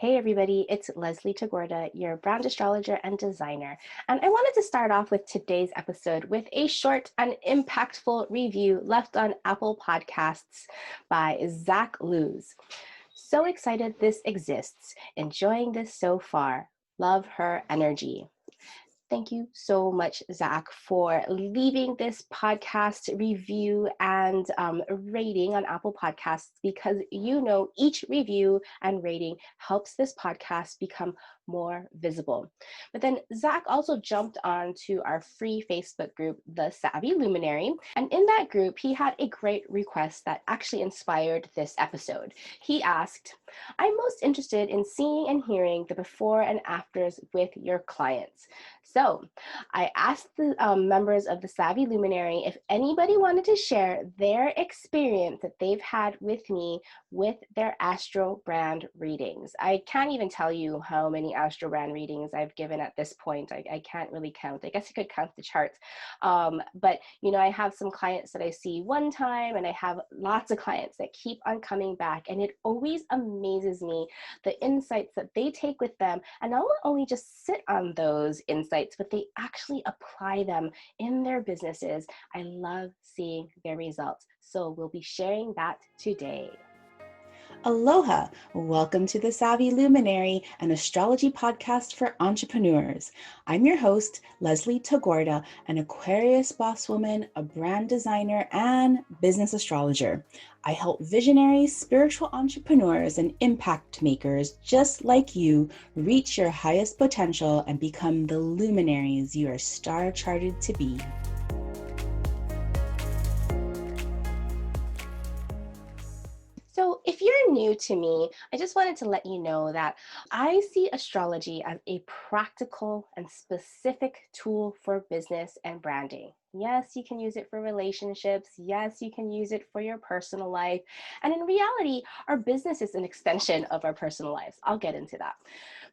Hey everybody, it's Leslie Tagorda, your brand astrologer and designer. And I wanted to start off with today's episode with a short and impactful review left on Apple Podcasts by Zack. So excited this exists. Enjoying this so far. Love her energy. Thank you so much, Zack, for leaving this podcast review and rating on Apple Podcasts, because each review and rating helps this podcast become more visible. But then Zack also jumped on to our free Facebook group, The Savvy Luminary. And in that group, he had a great request that actually inspired this episode. He asked, I'm most interested in seeing and hearing the before and afters with your clients. So I asked the members of the Savvy Luminary if anybody wanted to share their experience that they've had with me with their AstroBrand readings. I can't even tell you how many AstroBrand readings I've given at this point. I can't really count. I guess you could count the charts. But I have some clients that I see one time, and I have lots of clients that keep on coming back. And it always amazes me the insights that they take with them, and not only just sit on those insights, but they actually apply them in their businesses. I love seeing their results. So we'll be sharing that today. Aloha! Welcome to the Savvy Luminary, an astrology podcast for entrepreneurs. I'm your host, Leslie Tagorda, an Aquarius boss woman, a brand designer, and business astrologer. I help visionary spiritual entrepreneurs and impact makers just like you reach your highest potential and become the luminaries you are star-charted to be. So if you're new to me, I just wanted to let you know that I see astrology as a practical and specific tool for business and branding. Yes, you can use it for relationships. Yes, you can use it for your personal life. And in reality, our business is an extension of our personal lives. I'll get into that.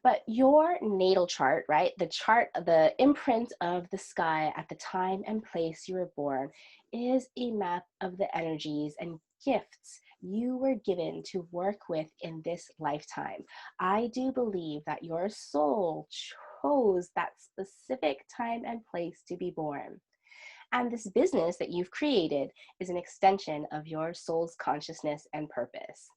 But your natal chart, right? The imprint of the sky at the time and place you were born is a map of the energies and gifts you were given to work with in this lifetime. I do believe that your soul chose that specific time and place to be born. And this business that you've created is an extension of your soul's consciousness and purpose.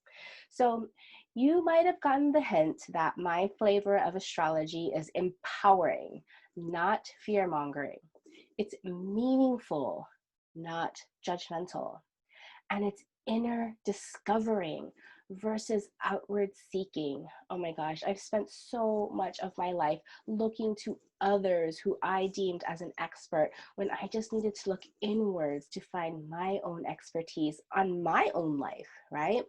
So you might have gotten the hint that my flavor of astrology is empowering, not fear-mongering. It's meaningful, not judgmental. And it's inner discovering versus outward seeking. Oh my gosh, I've spent so much of my life looking to others who I deemed as an expert when I just needed to look inwards to find my own expertise on my own life, right?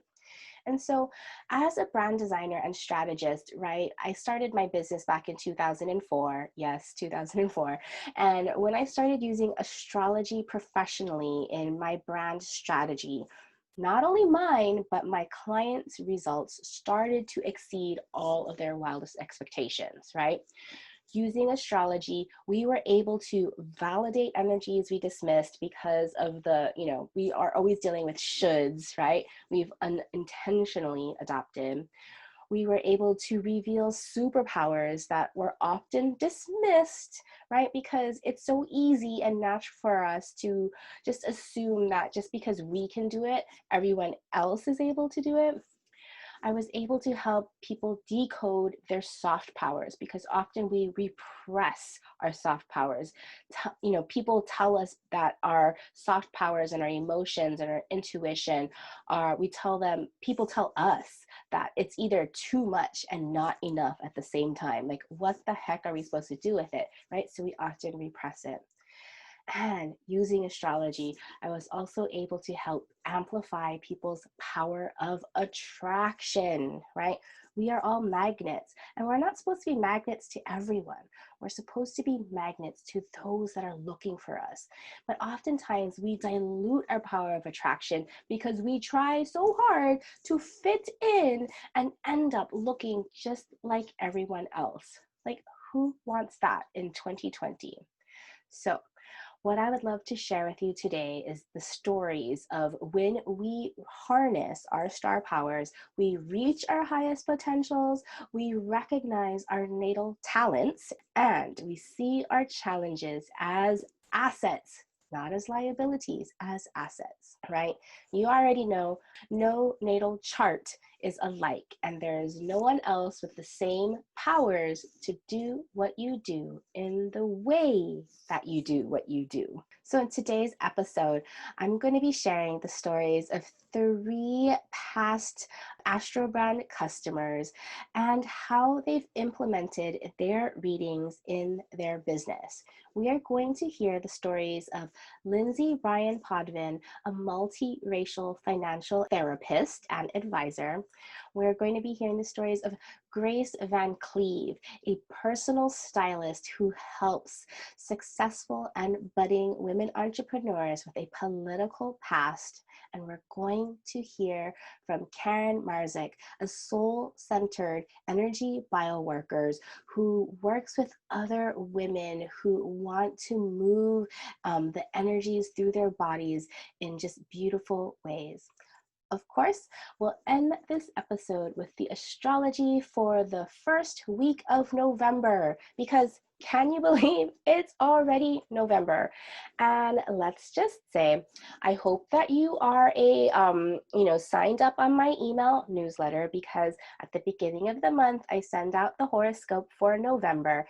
And so as a brand designer and strategist, right, I started my business back in 2004. Yes, 2004. And when I started using astrology professionally in my brand strategy, not only mine, but my clients' results started to exceed all of their wildest expectations, right? Using astrology, we were able to validate energies we dismissed because of we are always dealing with shoulds, right? We've unintentionally adopted. We were able to reveal superpowers that were often dismissed, right? Because it's so easy and natural for us to just assume that just because we can do it, everyone else is able to do it. I was able to help people decode their soft powers, because often we repress our soft powers. People tell us that our soft powers and our emotions and our intuition people tell us that it's either too much and not enough at the same time. Like, what the heck are we supposed to do with it, right? So we often repress it. And using astrology, I was also able to help amplify people's power of attraction, right? We are all magnets, and we're not supposed to be magnets to everyone. We're supposed to be magnets to those that are looking for us. But oftentimes we dilute our power of attraction because we try so hard to fit in and end up looking just like everyone else. Like, who wants that in 2020? So what I would love to share with you today is the stories of when we harness our star powers, we reach our highest potentials, we recognize our natal talents, and we see our challenges as assets, not as liabilities, as assets, right? You already know no natal chart is alike, and there is no one else with the same powers to do what you do in the way that you do what you do. So in today's episode, I'm going to be sharing the stories of 3 past AstroBrand customers and how they've implemented their readings in their business. We are going to hear the stories of Lindsay Bryan Podvin, a multiracial financial therapist and advisor. We're going to be hearing the stories of Grace Van Cleave, a personal stylist who helps successful and budding women entrepreneurs with a political past. And we're going to hear from Karen.marzec, a soul-centered energy bioworker who works with other women who want to move the energies through their bodies in just beautiful ways. Of course, we'll end this episode with the astrology for the first week of November, because can you believe it's already November? And let's just say, I hope that you are signed up on my email newsletter, because at the beginning of the month, I send out the horoscope for November.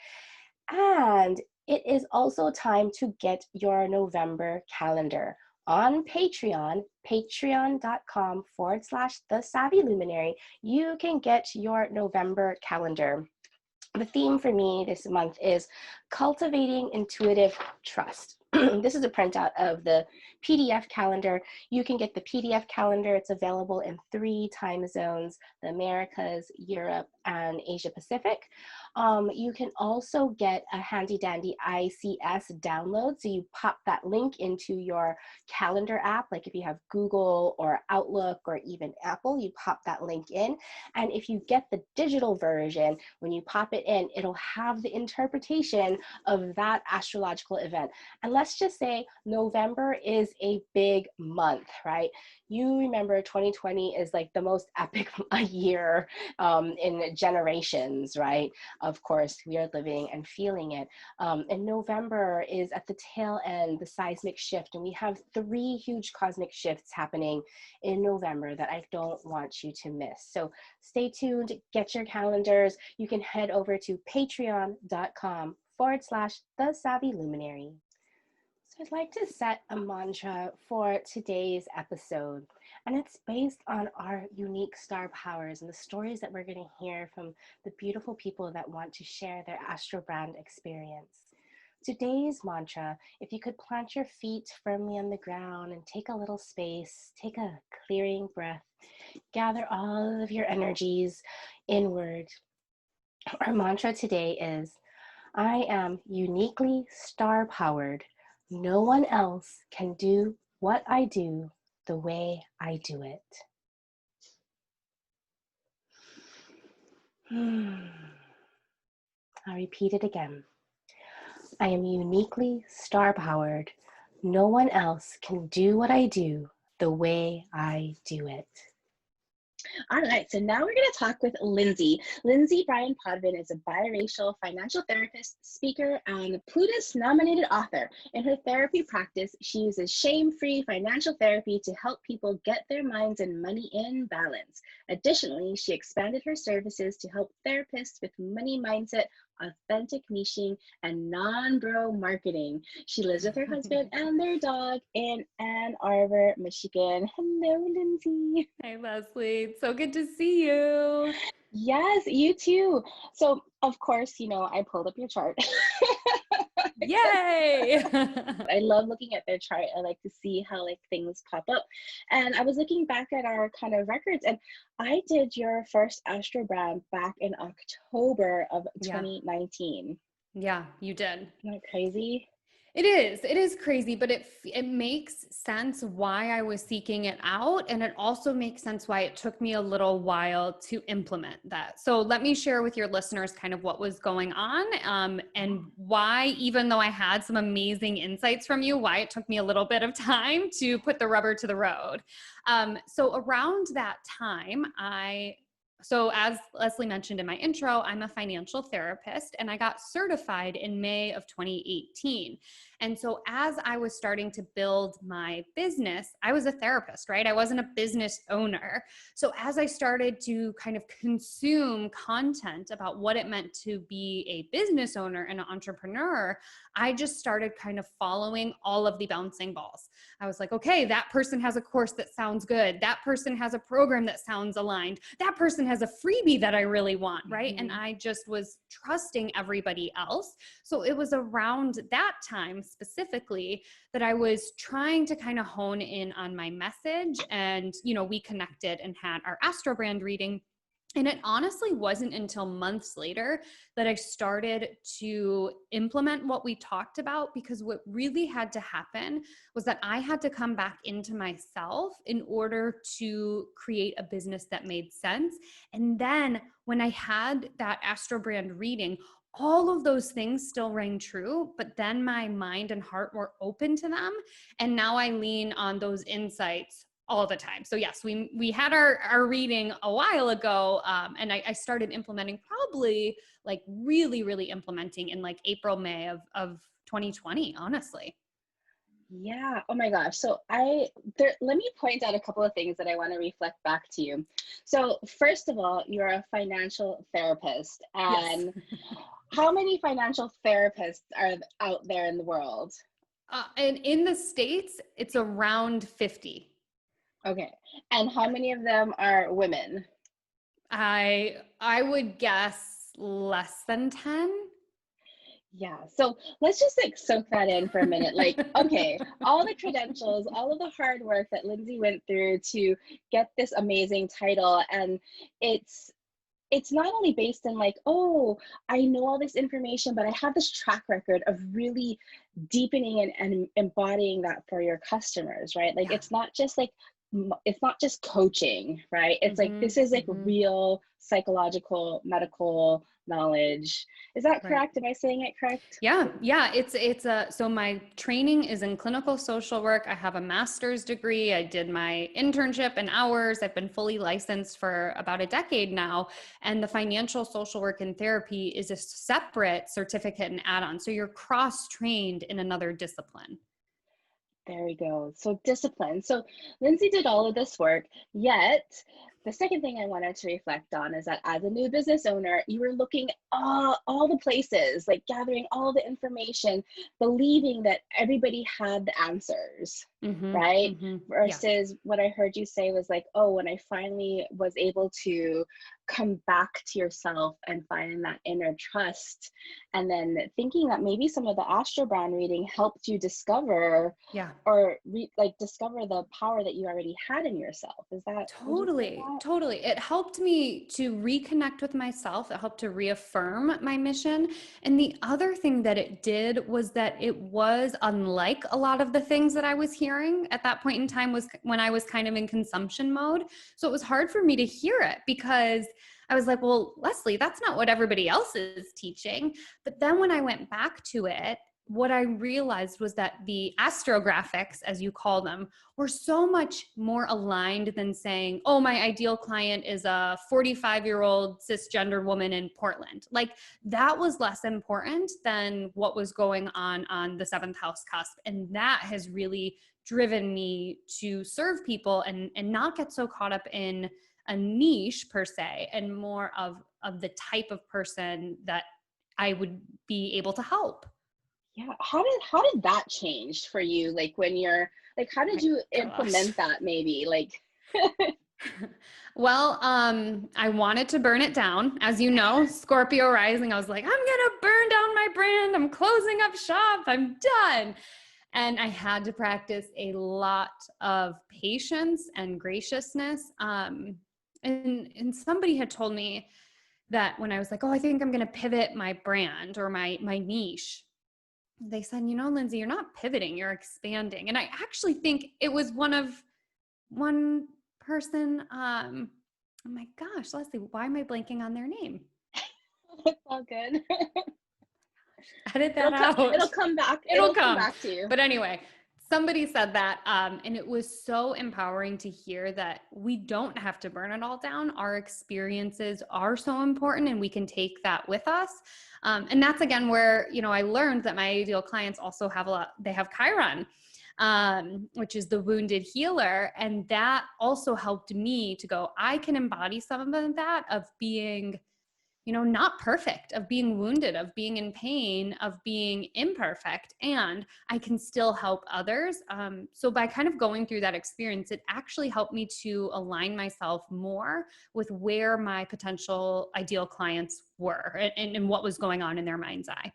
And it is also time to get your November calendar. On Patreon, patreon.com/The Savvy Luminary, you can get your November calendar. The theme for me this month is cultivating intuitive trust. This is a printout of the PDF calendar. You can get the PDF calendar. It's available in 3 time zones: the Americas, Europe, and Asia Pacific. You can also get a handy dandy ICS download. So you pop that link into your calendar app, like if you have Google or Outlook or even Apple, you pop that link in. And if you get the digital version, when you pop it in, it'll have the interpretation of that astrological event. And let's just say November is a big month, right? You remember 2020 is like the most epic year in generations, right? Of course, we are living and feeling it. And November is at the tail end, the seismic shift, and we have 3 huge cosmic shifts happening in November that I don't want you to miss. So stay tuned, get your calendars. You can head over to patreon.com/The Savvy Luminary. So I'd like to set a mantra for today's episode, and it's based on our unique star powers and the stories that we're going to hear from the beautiful people that want to share their AstroBrand experience. Today's mantra: if you could plant your feet firmly on the ground and take a little space, take a clearing breath, gather all of your energies inward. Our mantra today is: I am uniquely star powered. No one else can do what I do the way I do it. I'll repeat it again. I am uniquely star powered. No one else can do what I do the way I do it. All right, so now we're going to talk with Lindsay. Lindsay Bryan Podvin is a biracial financial therapist, speaker, and Plutus-nominated author. In her therapy practice, she uses shame-free financial therapy to help people get their minds and money in balance. Additionally, she expanded her services to help therapists with money mindset, authentic niching, and non-bro marketing. She lives with her husband and their dog in Ann Arbor, Michigan. Hello, Lindsay. Hi, Leslie. It's so good to see you. Yes, you too. So, of course, I pulled up your chart. Yay! I love looking at their chart. I like to see how things pop up. And I was looking back at our kind of records, and I did your first AstroBrand back in October of 2019. Yeah, you did. Isn't that crazy? It is crazy, but it makes sense why I was seeking it out. And it also makes sense why it took me a little while to implement that. So let me share with your listeners kind of what was going on, and why, even though I had some amazing insights from you, why it took me a little bit of time to put the rubber to the road. So around that time, so as Leslie mentioned in my intro, I'm a financial therapist and I got certified in May of 2018. And so as I was starting to build my business, I was a therapist, right? I wasn't a business owner. So as I started to kind of consume content about what it meant to be a business owner and an entrepreneur, I just started kind of following all of the bouncing balls. I was like, okay, that person has a course that sounds good. That person has a program that sounds aligned. That person has a freebie that I really want, right? And I just was trusting everybody else. So it was around that time specifically that I was trying to kind of hone in on my message. And, we connected and had our AstroBrand reading. And it honestly wasn't until months later that I started to implement what we talked about, because what really had to happen was that I had to come back into myself in order to create a business that made sense. And then when I had that AstroBrand reading, all of those things still rang true, but then my mind and heart were open to them. And now I lean on those insights all the time. So yes, we had our reading a while ago, and I started implementing, probably like really implementing in like April, May of 2020, honestly. Yeah. Oh my gosh. So let me point out a couple of things that I want to reflect back to you. So first of all, you're a financial therapist, Yes. and how many financial therapists are out there in the world? And in the States, it's around 50. Okay. And how many of them are women? I would guess less than 10. Yeah. So let's just like soak that in for a minute. Like, okay, all the credentials, all of the hard work that Lindsay went through to get this amazing title. And it's not only based in like, oh, I know all this information, but I have this track record of really deepening and embodying that for your customers, right? Like, Yeah. it's not just coaching, right? It's like, this is like real psychological, medical knowledge. Is that Right. correct? Am I saying it correct? Yeah. So my training is in clinical social work. I have a master's degree. I did my internship and hours. I've been fully licensed for about a decade now. And the financial social work and therapy is a separate certificate and add-on. So you're cross-trained in another discipline. There we go. So discipline. So Lindsay did all of this work, yet the second thing I wanted to reflect on is that as a new business owner, you were looking all the places, like gathering all the information, believing that everybody had the answers, right? Yeah. Versus what I heard you say was like, oh, when I finally was able to come back to yourself and find that inner trust, and then thinking that maybe some of the AstroBrand reading helped you discover Yeah. or discover the power that you already had in yourself. Would you say that? Totally. It helped me to reconnect with myself. It helped to reaffirm my mission. And the other thing that it did was that it was unlike a lot of the things that I was hearing at that point in time, was when I was kind of in consumption mode. So it was hard for me to hear it, because I was like, well, Leslie, that's not what everybody else is teaching. But then when I went back to it, what I realized was that the astrographics, as you call them, were so much more aligned than saying, oh, my ideal client is a 45-year-old cisgender woman in Portland. Like, that was less important than what was going on the seventh house cusp. And that has really driven me to serve people and not get so caught up in a niche per se, and more of the type of person that I would be able to help. Yeah. How did that change for you? Like when you're like, how did My you gosh. implement that maybe? Like, Well, I wanted to burn it down. As you know, Scorpio rising, I was like, I'm going to burn down my brand. I'm closing up shop. I'm done. And I had to practice a lot of patience and graciousness. And somebody had told me that when I was like, oh, I think I'm going to pivot my brand or my niche, they said, you know, Lindsay, you're not pivoting, you're expanding. And I actually think it was one person, oh my gosh, Leslie, why am I blanking on their name? It's all good. Edit that out. It'll come back. It'll come back to you. But anyway, somebody said that, and it was so empowering to hear that we don't have to burn it all down. Our experiences are so important, and we can take that with us. And that's again where, you know, I learned that my ideal clients also have they have Chiron, which is the wounded healer. And that also helped me to go, I can embody some of that, of being, you know, not perfect, of being wounded, of being in pain, of being imperfect, and I can still help others. So by kind of going through that experience, it actually helped me to align myself more with where my potential ideal clients were and what was going on in their mind's eye.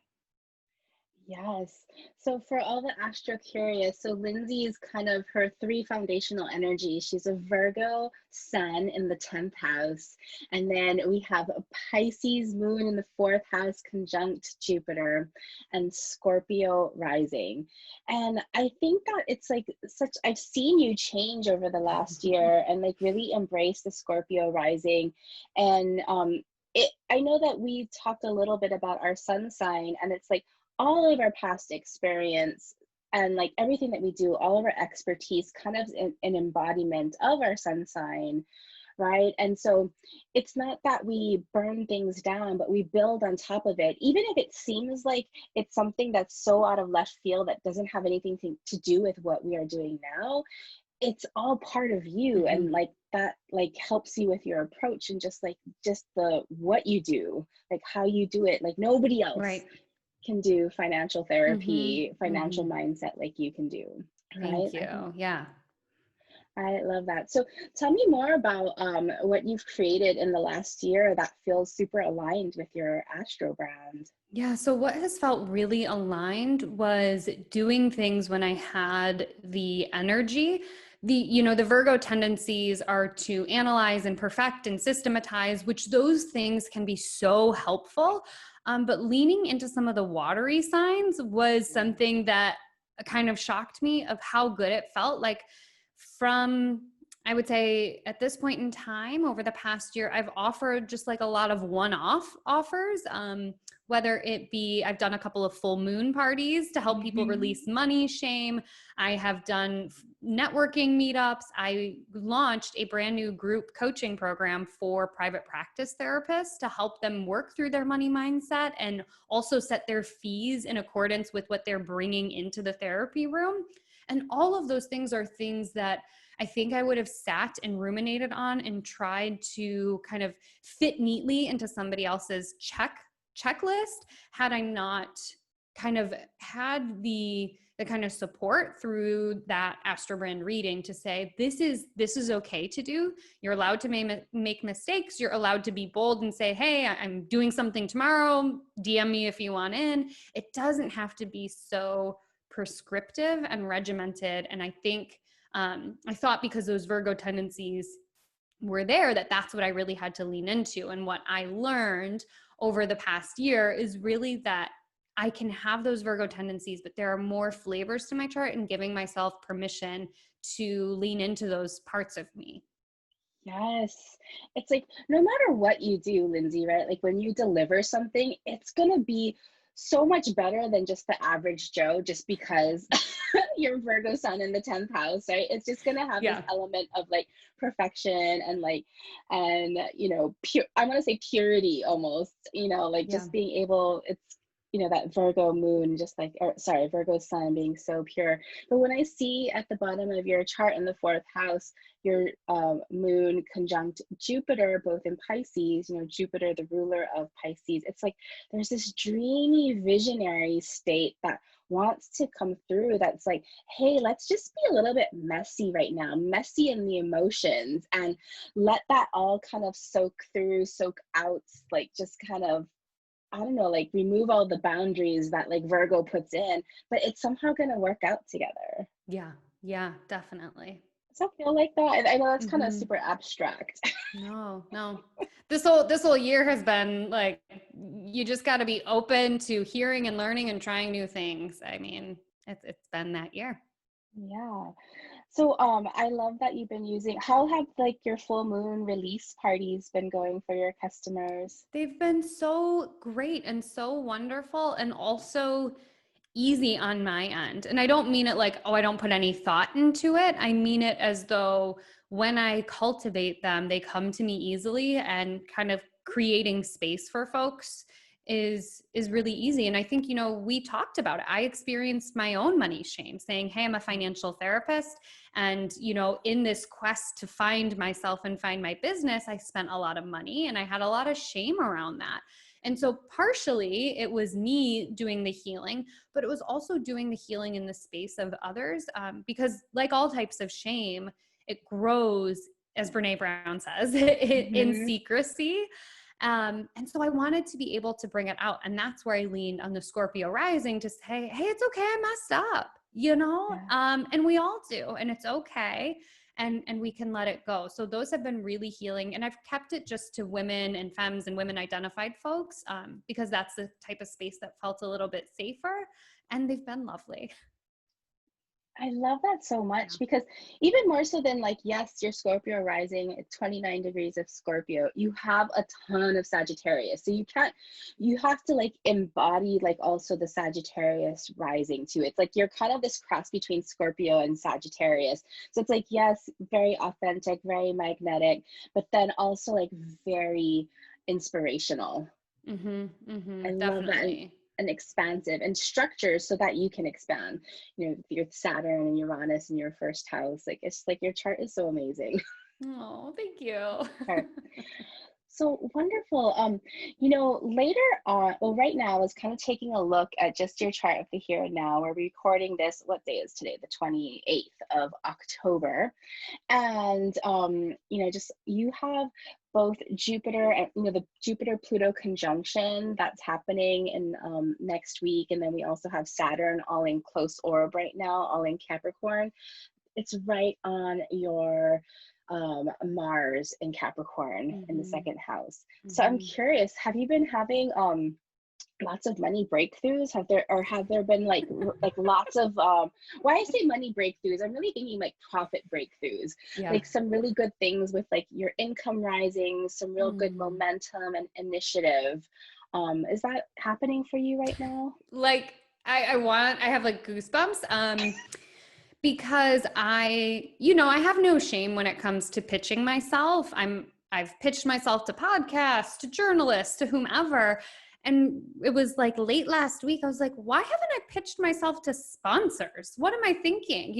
Yes. So for all the Astro curious, so Lindsay is kind of her three foundational energies. She's a Virgo sun in the 10th house. And then we have a Pisces moon in the 4th house conjunct Jupiter, and Scorpio rising. And I think that it's like I've seen you change over the last year and like really embrace the Scorpio rising. And I know that we talked a little bit about our sun sign, and it's like, all of our past experience and like everything that we do, all of our expertise kind of an embodiment of our sun sign, right? And so it's not that we burn things down, but we build on top of it. Even if it seems like it's something that's so out of left field that doesn't have anything to do with what we are doing now, it's all part of you. Mm-hmm. And like that like helps you with your approach and just the what you do, like how you do it, like nobody else Right. can do financial therapy, Mm-hmm. financial Mm-hmm. mindset like you can do. Thank you. Yeah. I love that. So tell me more about what you've created in the last year that feels super aligned with your Astro brand. Yeah. So what has felt really aligned was doing things when I had the energy. The Virgo tendencies are to analyze and perfect and systematize, which those things can be so helpful. But leaning into some of the watery signs was something that kind of shocked me of how good it felt. Like from, I would say at this point in time over the past year, I've offered just like a lot of one-off offers. Whether it be, I've done a couple of full moon parties to help people release money shame. I have done networking meetups. I launched a brand new group coaching program for private practice therapists to help them work through their money mindset and also set their fees in accordance with what they're bringing into the therapy room. And all of those things are things that I think I would have sat and ruminated on and tried to kind of fit neatly into somebody else's checklist had I not kind of had the kind of support through that AstroBrand reading to say, this is okay to do. You're allowed to make mistakes. You're allowed to be bold and say, hey, I'm doing something tomorrow. DM me if you want in. It doesn't have to be so prescriptive and regimented. And I think, I thought because those Virgo tendencies were there, that's what I really had to lean into. And what I learned over the past year is really that I can have those Virgo tendencies, but there are more flavors to my chart, and giving myself permission to lean into those parts of me. Yes. It's like, no matter what you do, Lindsay, right? Like when you deliver something, it's going to be so much better than just the average Joe, just because you're Virgo sun in the 10th house, right? It's just going to have this element of like perfection and like, and, pure, I want to say purity almost, like just being able, it's, that Virgo moon, Virgo sun being so pure. But when I see at the bottom of your chart in the 4th house, your moon conjunct Jupiter, both in Pisces, Jupiter, the ruler of Pisces, it's like there's this dreamy, visionary state that wants to come through that's like, hey, let's just be a little bit messy right now, messy in the emotions, and let that all kind of soak out, like just kind of, I don't know, like remove all the boundaries that like Virgo puts in, but it's somehow going to work out together. Yeah, definitely. Does that feel like that? And I know that's kind of Mm-hmm. super abstract. No. This whole year has been like, you just got to be open to hearing and learning and trying new things. I mean, it's been that year. Yeah. So I love that you've been using, how have like your full moon release parties been going for your customers? They've been so great and so wonderful and also easy on my end. And I don't mean it like, oh, I don't put any thought into it. I mean it as though when I cultivate them, they come to me easily, and kind of creating space for folks is really easy. And I think, we talked about it. I experienced my own money shame, saying, hey, I'm a financial therapist, and in this quest to find myself and find my business, I spent a lot of money and I had a lot of shame around that. And so partially it was me doing the healing, but it was also doing the healing in the space of others, because like all types of shame, it grows, as Brene Brown says, in Mm-hmm. secrecy. And so I wanted to be able to bring it out. And that's where I leaned on the Scorpio rising to say, hey, it's okay, I messed up, Yeah. and we all do, and it's okay. And we can let it go. So those have been really healing. And I've kept it just to women and femmes and women identified folks, because that's the type of space that felt a little bit safer. And they've been lovely. I love that so Yeah. much because even more so than like, yes, your Scorpio rising at 29 degrees of Scorpio, you have a ton of Sagittarius. So you have to like embody like also the Sagittarius rising too. It's like you're kind of this cross between Scorpio and Sagittarius. So it's like, yes, very authentic, very magnetic, but then also like very inspirational. I love that. Definitely. And expansive and structured so that you can expand, your Saturn and Uranus in your first house. Like, it's like your chart is so amazing. Oh, thank you. Chart. So wonderful. Later on, well, right now I was kind of taking a look at just your chart of the here and now. We're recording this, what day is today? The 28th of October. And, just you have both Jupiter and, the Jupiter-Pluto conjunction that's happening in next week. And then we also have Saturn all in close orb right now, all in Capricorn. It's right on your Mars in Capricorn in the second house. So I'm curious, have you been having lots of money breakthroughs? Have there been like lots of why I say money breakthroughs, I'm really thinking like profit breakthroughs, Yeah. like some really good things with like your income rising, some real good momentum and initiative. Is that happening for you right now? Like I have like goosebumps. Because I have no shame when it comes to pitching myself. I've pitched myself to podcasts, to journalists, to whomever. And it was like late last week, I was like, why haven't I pitched myself to sponsors? What am I thinking?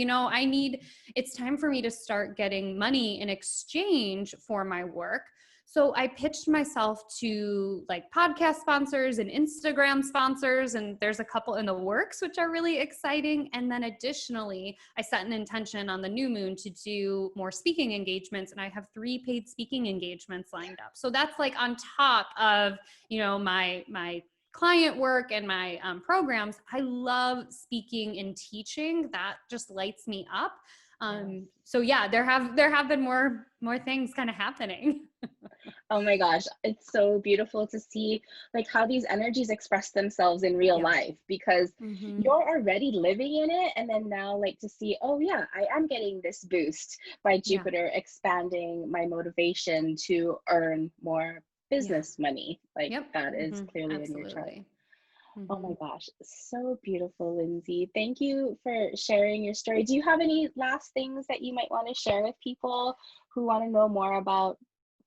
It's time for me to start getting money in exchange for my work. So I pitched myself to like podcast sponsors and Instagram sponsors, and there's a couple in the works, which are really exciting. And then additionally, I set an intention on the new moon to do more speaking engagements, and I have 3 paid speaking engagements lined up. So that's like on top of, my client work and my programs. I love speaking and teaching. That just lights me up. So yeah, there have been more things kind of happening. Oh my gosh, it's so beautiful to see like how these energies express themselves in real life, because you're already living in it, and then now like to see, oh yeah, I am getting this boost by Jupiter expanding my motivation to earn more business money. Like that is clearly in your chart. Oh my gosh, so beautiful, Lindsay. Thank you for sharing your story. Do you have any last things that you might want to share with people who want to know more about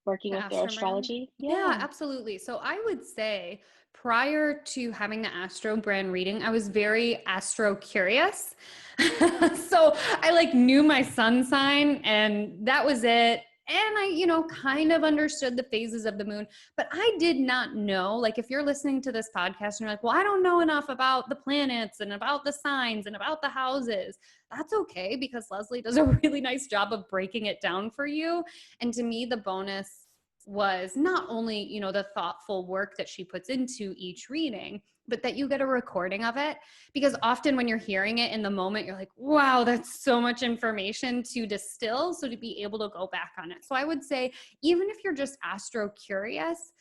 working with their AstroBrand? astrology? Yeah, absolutely. So I would say prior to having the AstroBrand reading, I was very astro curious. So I like knew my sun sign, and that was it. And I, kind of understood the phases of the moon, but I did not know, like, if you're listening to this podcast and you're like, well, I don't know enough about the planets and about the signs and about the houses. That's okay, because Leslie does a really nice job of breaking it down for you. And to me, the bonus was not only, the thoughtful work that she puts into each reading, but that you get a recording of it, because often when you're hearing it in the moment, you're like, wow, that's so much information to distill. So to be able to go back on it. So I would say, even if you're just astro curious,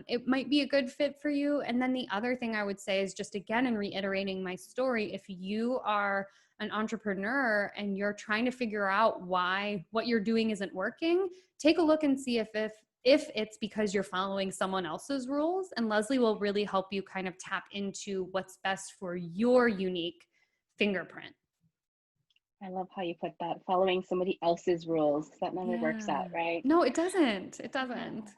it might be a good fit for you. And then the other thing I would say is, just again, in reiterating my story, if you are an entrepreneur and you're trying to figure out why what you're doing isn't working, take a look and see if it's because you're following someone else's rules. And Leslie will really help you kind of tap into what's best for your unique fingerprint. I love how you put that, following somebody else's rules, 'cause that never works Yeah. out, right? No, it doesn't. It doesn't.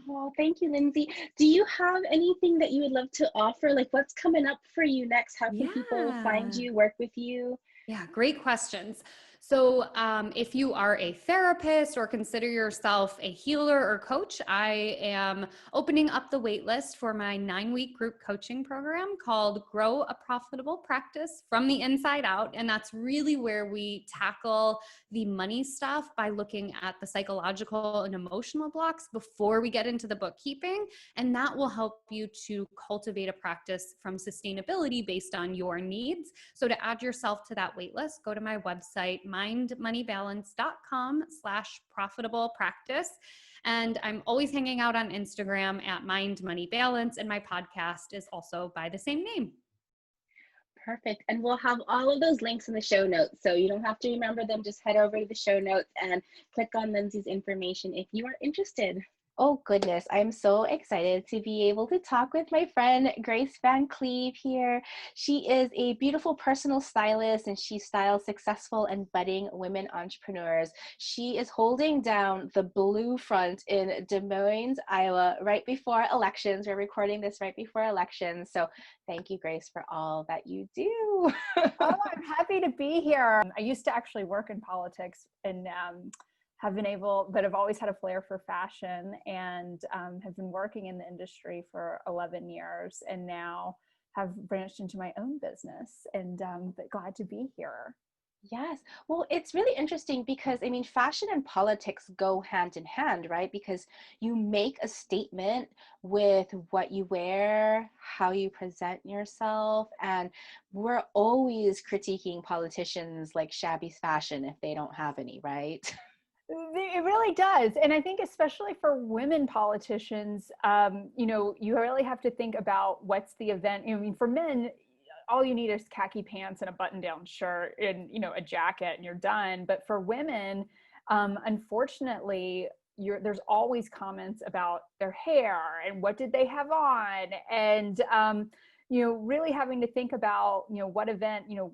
Well, thank you, Lindsay. Do you have anything that you would love to offer? Like, what's coming up for you next? How can people find Yeah. you, work with you? Yeah, great questions. So, if you are a therapist or consider yourself a healer or coach, I am opening up the waitlist for my 9-week group coaching program called Grow a Profitable Practice from the Inside Out. And that's really where we tackle the money stuff by looking at the psychological and emotional blocks before we get into the bookkeeping. And that will help you to cultivate a practice from sustainability based on your needs. So to add yourself to that waitlist, go to my website, mindmoneybalance.com/profitable practice. And I'm always hanging out on Instagram at Mind Money Balance. And my podcast is also by the same name. Perfect. And we'll have all of those links in the show notes. So you don't have to remember them. Just head over to the show notes and click on Lindsay's information if you are interested. Oh goodness, I'm so excited to be able to talk with my friend Grace Van Cleave here. She is a beautiful personal stylist and she styles successful and budding women entrepreneurs. She is holding down the blue front in Des Moines, Iowa, right before elections. We're recording this right before elections. So thank you, Grace, for all that you do. Oh, I'm happy to be here. I used to actually work in politics and have been able, but I've always had a flair for fashion and have been working in the industry for 11 years and now have branched into my own business and but glad to be here. Yes. Well, it's really interesting because, I mean, fashion and politics go hand in hand, right? Because you make a statement with what you wear, how you present yourself, and we're always critiquing politicians like shabby fashion if they don't have any, right? It really does. And I think especially for women politicians, you really have to think about what's the event. I mean, for men, all you need is khaki pants and a button-down shirt and, a jacket and you're done. But for women, unfortunately, there's always comments about their hair and what did they have on. And, really having to think about, what event, am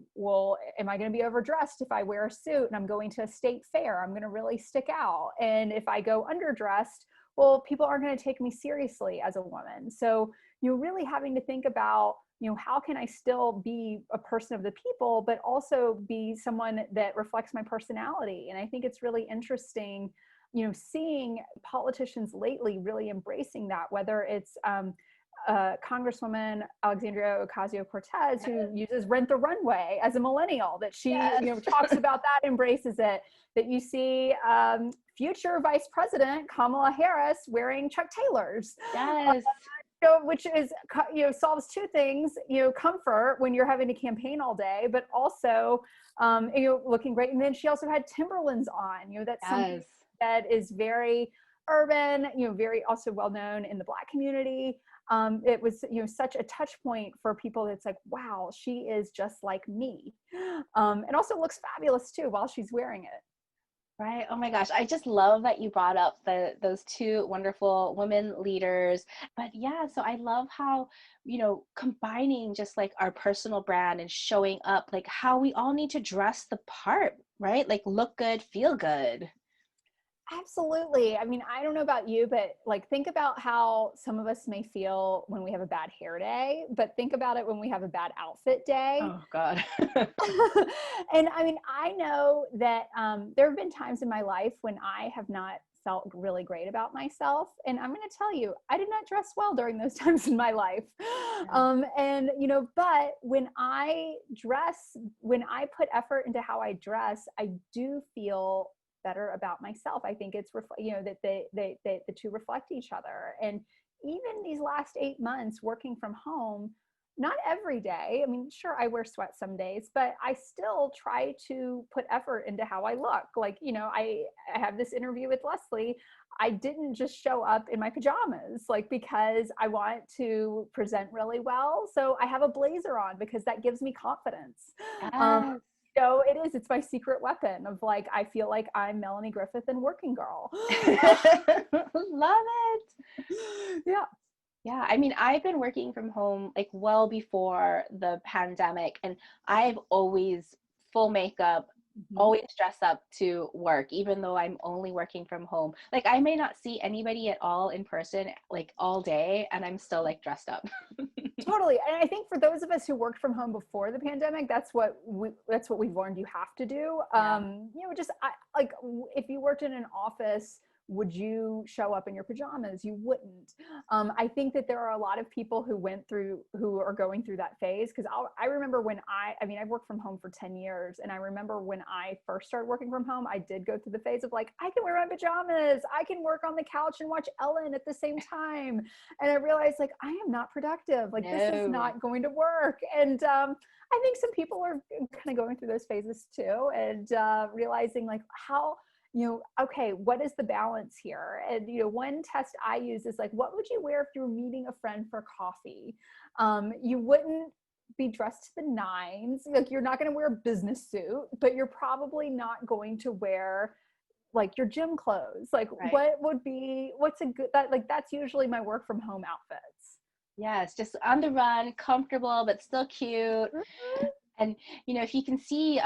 I going to be overdressed if I wear a suit and I'm going to a state fair? I'm going to really stick out. And if I go underdressed, well, people aren't going to take me seriously as a woman. So you're really having to think about, how can I still be a person of the people, but also be someone that reflects my personality? And I think it's really interesting, seeing politicians lately really embracing that, whether it's, Congresswoman Alexandria Ocasio-Cortez, who uses Rent the Runway as a millennial, that she talks about that, embraces it, that you see future Vice President Kamala Harris wearing Chuck Taylors. Yes. Which is, solves two things, comfort when you're having to campaign all day, but also, looking great. And then she also had Timberlands on, that's something that is very urban, very also well-known in the Black community. It was, such a touch point for people. That's like, wow, she is just like me. And also looks fabulous too while she's wearing it. Right. Oh my gosh. I just love that you brought up those two wonderful women leaders. But yeah, so I love how, combining just like our personal brand and showing up, like how we all need to dress the part, right? Like look good, feel good. Absolutely. I mean, I don't know about you, but like think about how some of us may feel when we have a bad hair day, but think about it when we have a bad outfit day. Oh God. And I mean, I know that there have been times in my life when I have not felt really great about myself. And I'm going to tell you, I did not dress well during those times in my life. And, but when I put effort into how I dress, I do feel better about myself. I think it's, that the two reflect each other. And even these last 8 months working from home, not every day. I mean, sure, I wear sweats some days, but I still try to put effort into how I look. Like, you know, I have this interview with Leslie. I didn't just show up in my pajamas, like, because I want to present really well. So I have a blazer on because that gives me confidence. Yes. You know, it's my secret weapon of like, I feel like I'm Melanie Griffith and Working Girl. Love it. Yeah. Yeah, I mean, I've been working from home like well before the pandemic, and I've always full makeup, always dress up to work, even though I'm only working from home. Like, I may not see anybody at all in person like all day, and I'm still like dressed up. Totally. And I think for those of us who worked from home before the pandemic, that's what we've learned you have to do. Yeah. You know, just if you worked in an office, would you show up in your pajamas? You wouldn't. I think that there are a lot of people who are going through that phase. Cause I remember when I mean, I've worked from home for 10 years. And I remember when I first started working from home, I did go through the phase of like, I can wear my pajamas. I can work on the couch and watch Ellen at the same time. And I realized like, I am not productive. Like this is not going to work. And I think some people are kind of going through those phases too. And realizing like how, you know, okay, what is the balance here? And, you know, one test I use is like, what would you wear if you were meeting a friend for coffee? You wouldn't be dressed to the nines. Like you're not going to wear a business suit, but you're probably not going to wear like your gym clothes. Like what's a good, that's usually my work from home outfits. Yes, just on the run, comfortable, but still cute. Mm-hmm. And, you know, if you can see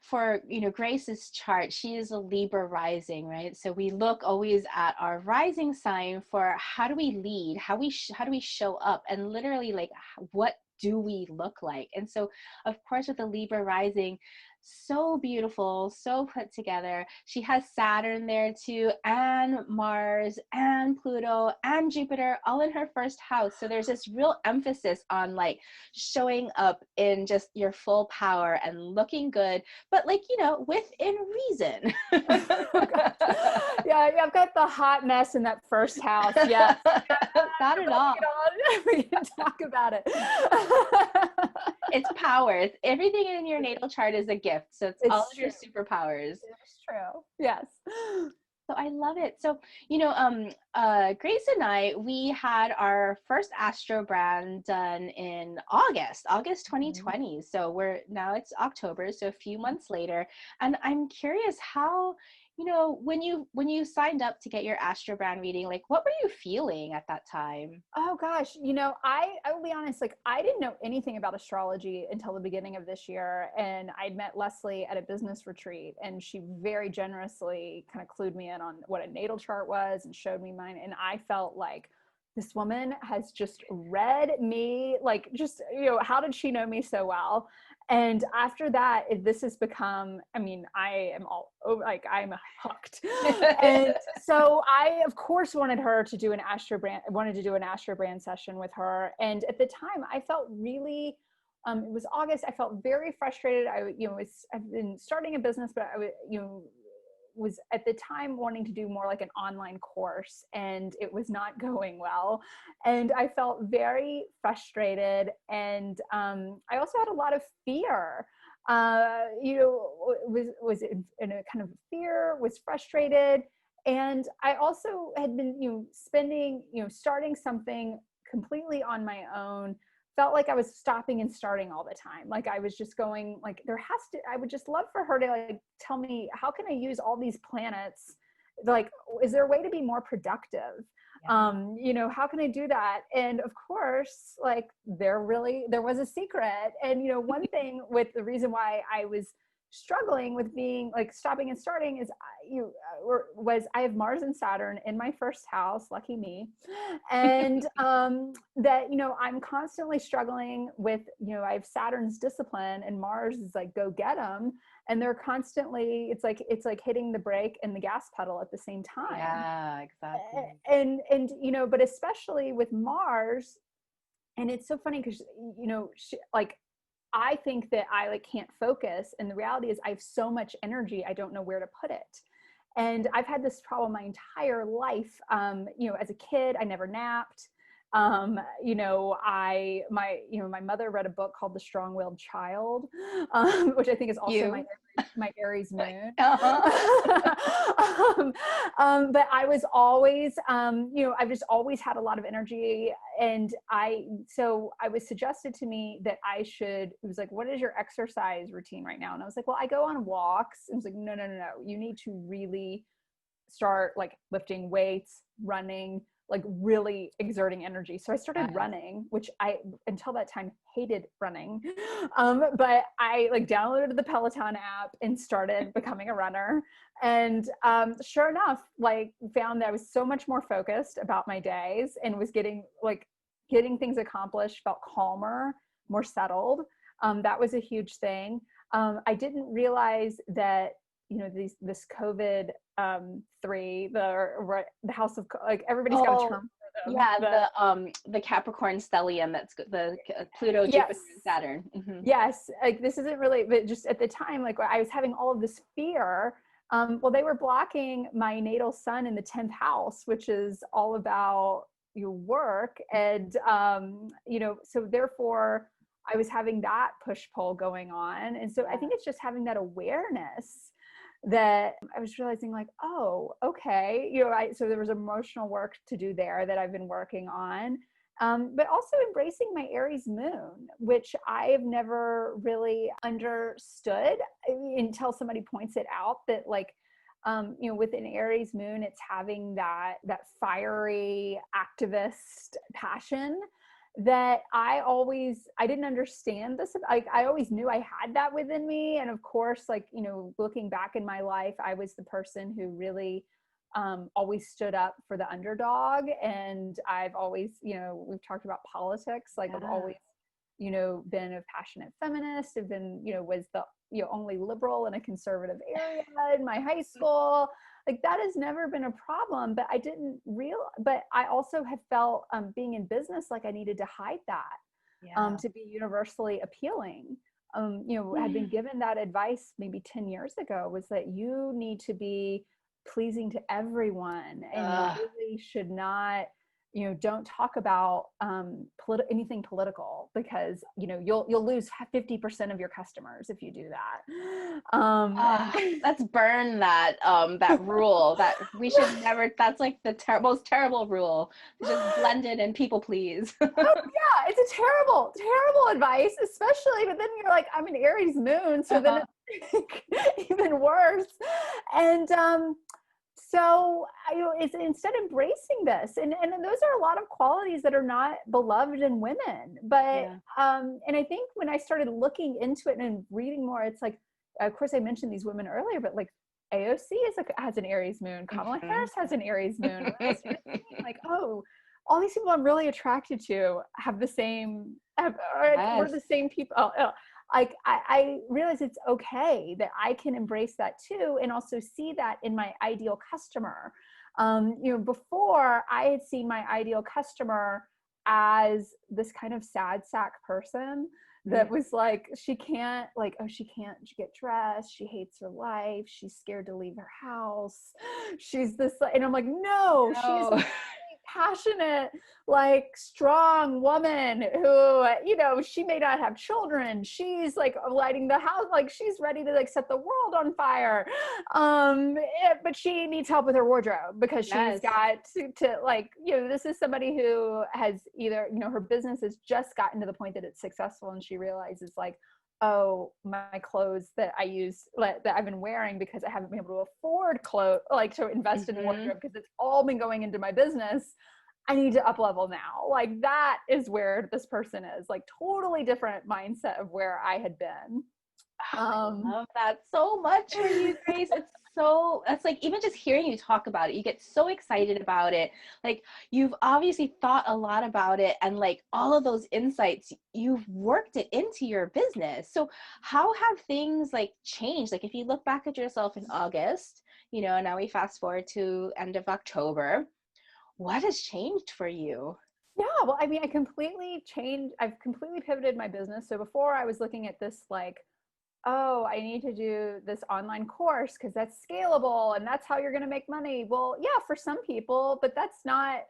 for, you know, Grace's chart, she is a Libra rising, right? So we look always at our rising sign for how do we lead, how do we show up, and literally like, what do we look like? And so, of course, with the Libra rising, so beautiful, so put together. She has Saturn there too, and Mars and Pluto and Jupiter all in her first house. So there's this real emphasis on like showing up in just your full power and looking good, but like, you know, within reason. Yeah, I've got the hot mess in that first house. Yeah. Not at all. We can talk about it. It's powers. Everything in your natal chart is a gift. So it's all of your superpowers. It's true. Yes. So I love it. So, you know, Grace and I, we had our first AstroBrand done in August 2020. So now it's October, so a few months later. And I'm curious how, you know, when you signed up to get your AstroBrand reading, like what were you feeling at that time? Oh gosh, you know, I will be honest, like I didn't know anything about astrology until the beginning of this year. And I'd met Leslie at a business retreat and she very generously kind of clued me in on what a natal chart was and showed me mine. And I felt like this woman has just read me, like just, you know, how did she know me so well? And after that, this has become, I mean, I am I'm hooked. And so I, of course, wanted to do an AstroBrand session with her. And at the time I felt really, it was August. I felt very frustrated. I've been starting a business, but was at the time wanting to do more like an online course and it was not going well. And I felt very frustrated. And I also had a lot of fear, was in a kind of fear, was frustrated. And I also had been, starting something completely on my own, felt like I was stopping and starting all the time. Like I was just going like, I would just love for her to like, tell me, how can I use all these planets? Like, is there a way to be more productive? Yeah. How can I do that? And of course, like there was a secret. And, one thing with the reason why I was struggling with being like stopping and starting is I have Mars and Saturn in my first house, lucky me. And that, I'm constantly struggling with, I have Saturn's discipline and Mars is like, go get them. And they're constantly, it's like hitting the brake and the gas pedal at the same time. Yeah, exactly. And but especially with Mars, and it's so funny because, I think that I can't focus. And the reality is I have so much energy, I don't know where to put it. And I've had this problem my entire life. As a kid, I never napped. My mother read a book called The Strong-Willed Child, which I think is also my Aries moon. But I was always, I've just always had a lot of energy. And so I was suggested to me that it was like, what is your exercise routine right now? And I was like, well, I go on walks. And it was like, no, you need to really start like lifting weights, running, like really exerting energy. So I started running, which I, until that time, hated running. But I like downloaded the Peloton app and started becoming a runner. And sure enough, like found that I was so much more focused about my days and was getting things accomplished, felt calmer, more settled. That was a huge thing. I didn't realize that, this COVID the house of, like, everybody's got a term for them. Yeah, the Capricorn stellium, that's the Pluto, Yes. Jupiter, and Saturn. Mm-hmm. Yes, like this isn't really, but just at the time, like I was having all of this fear. Well, they were blocking my natal sun in the 10th house, which is all about your work. And, so therefore I was having that push-pull going on. And so I think it's just having that awareness that I was realizing, like, oh, okay, so there was emotional work to do there that I've been working on. But also embracing my Aries moon, which I have never really understood until somebody points it out, that like, with an Aries moon, it's having that fiery activist passion that I didn't understand this. I always knew I had that within me. And of course, like, looking back in my life, I was the person who really always stood up for the underdog. And I've always, we've talked about politics, like I've always, been a passionate feminist. I've been, was the only liberal in a conservative area in my high school. Like that has never been a problem, but but I also have felt being in business, like I needed to hide that to be universally appealing. Had been given that advice maybe 10 years ago, was that you need to be pleasing to everyone and you really should not, don't talk about anything political, because you'll lose 50% of your customers if you do that. Let's burn that rule that we should never. That's like the most terrible rule. Just blend it and people please. Oh yeah, it's a terrible advice, especially. But then you're like, I'm an Aries moon, so then it's even worse. And so it's instead embracing this, and those are a lot of qualities that are not beloved in women. But and I think when I started looking into it and reading more, it's like, of course I mentioned these women earlier, but like AOC has an Aries moon, Kamala Harris has an Aries moon. Like, oh, all these people I'm really attracted to have the same, we're the same people. I realize it's okay that I can embrace that too, and also see that in my ideal customer. Before I had seen my ideal customer as this kind of sad sack person that was like, she can't get dressed, she hates her life, she's scared to leave her house, she's this, and I'm like, no. She's passionate, like strong woman who, she may not have children, she's like lighting the house, like she's ready to like set the world on fire, but she needs help with her wardrobe, because she's got to like, this is somebody who has either, her business has just gotten to the point that it's successful, and she realizes like, oh, my clothes that I use, that I've been wearing because I haven't been able to afford clothes, like to invest in wardrobe, because it's all been going into my business. I need to up level now. Like that is where this person is, like totally different mindset of where I had been. I love that so much for you, Grace. It's like, even just hearing you talk about it, you get so excited about it. Like, you've obviously thought a lot about it, and like all of those insights, you've worked it into your business. So how have things like changed? Like, if you look back at yourself in August, now we fast forward to end of October, what has changed for you? Yeah, well, I mean, I've completely pivoted my business. So before I was looking at this like oh, I need to do this online course because that's scalable and that's how you're going to make money. Well, yeah, for some people, but that's not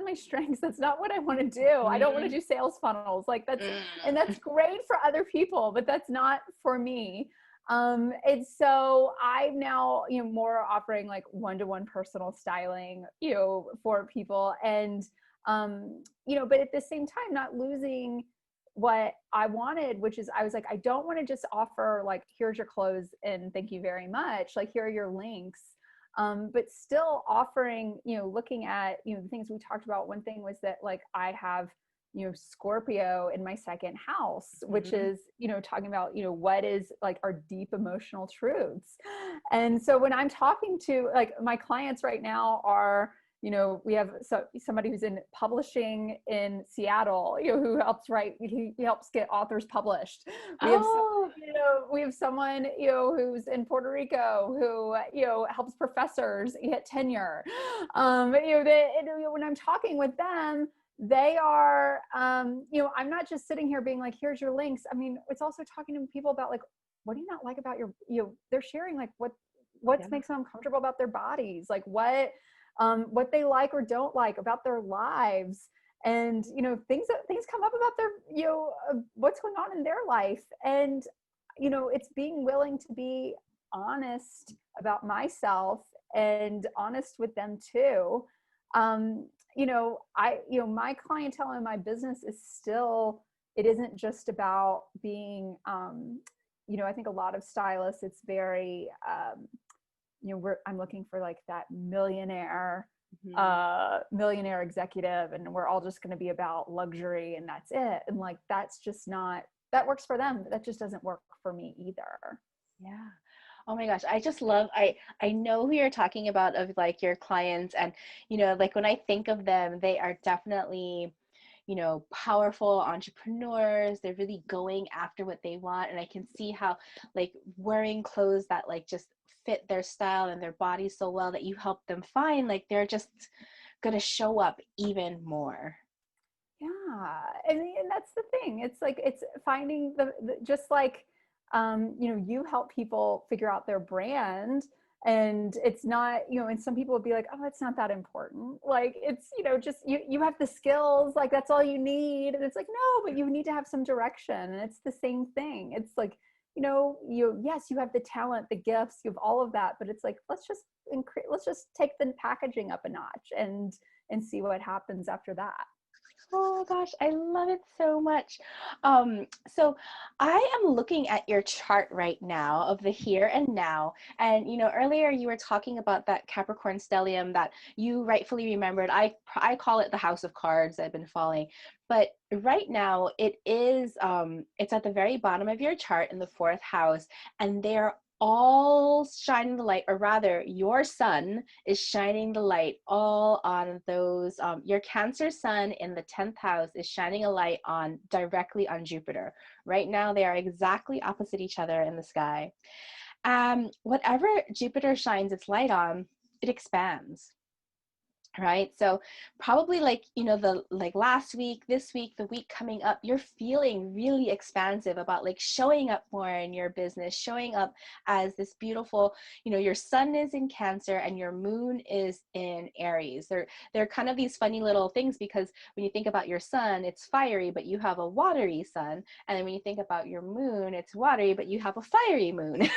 my strengths. That's not what I want to do. I don't want to do sales funnels. Like and that's great for other people, but that's not for me. And so I'm now, more offering like one-to-one personal styling, for people. And, but at the same time, not losing what I wanted, which is I was like, I don't want to just offer like, here's your clothes and thank you very much. Like, here are your links. But still offering, looking at, the things we talked about. One thing was that like, I have, Scorpio in my second house, which is, talking about, what is like our deep emotional truths. And so when I'm talking to like my clients right now are, we have somebody who's in publishing in Seattle, who helps write, he helps get authors published. We have someone, who's in Puerto Rico who, helps professors get tenure. When I'm talking with them, they are, I'm not just sitting here being like, here's your links. I mean, it's also talking to people about like, what do you not like about your, they're sharing like what makes them uncomfortable about their bodies, like what they like or don't like about their lives, and things come up about their what's going on in their life. And it's being willing to be honest about myself and honest with them too. My clientele in my business is still, it isn't just about being I think a lot of stylists, it's very I'm looking for like that millionaire executive, and we're all just going to be about luxury and that's it. And like, that's just not, that works for them, but that just doesn't work for me either. Yeah. Oh my gosh. I just love, I know who you're talking about, of like your clients, and, like when I think of them, they are definitely, powerful entrepreneurs. They're really going after what they want. And I can see how like wearing clothes that like just fit their style and their body so well that you help them find, like they're just going to show up even more. Yeah. And that's the thing. It's like, it's finding the just like, you help people figure out their brand, and it's not, and some people would be like, oh, it's not that important. Like, it's, just, you have the skills, like that's all you need. And it's like, no, but you need to have some direction. And it's the same thing. It's like, yes, you have the talent, the gifts, you have all of that, but it's like, let's just take the packaging up a notch and see what happens after that. Oh gosh, I love it so much. So I am looking at your chart right now of the here and now. And, earlier you were talking about that Capricorn stellium that you rightfully remembered. I call it the house of cards I've been following. But right now it is, it's at the very bottom of your chart in the fourth house, and they're all shining the light, or rather your sun is shining the light all on those, your Cancer sun in the 10th house is shining a light on directly on Jupiter. Right now they are exactly opposite each other in the sky. Whatever Jupiter shines its light on, it expands. Right. So probably like, the like last week, this week, the week coming up, you're feeling really expansive about like showing up more in your business, showing up as this beautiful, your sun is in Cancer and your moon is in Aries. They're kind of these funny little things, because when you think about your sun, it's fiery, but you have a watery sun. And then when you think about your moon, it's watery, but you have a fiery moon.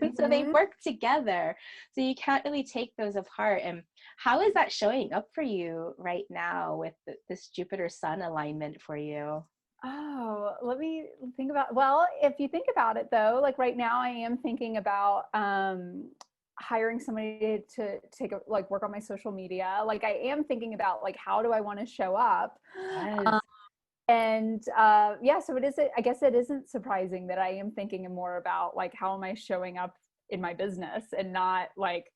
And so they work together. So you can't really take those apart. And how is that showing up for you right now with this Jupiter Sun alignment for you? Oh, let me think about, well, if you think about it though, like right now I am thinking about hiring somebody to work on my social media. Like I am thinking about like, how do I want to show up? Yes. So it is, I guess it isn't surprising that I am thinking more about like, how am I showing up in my business, and not like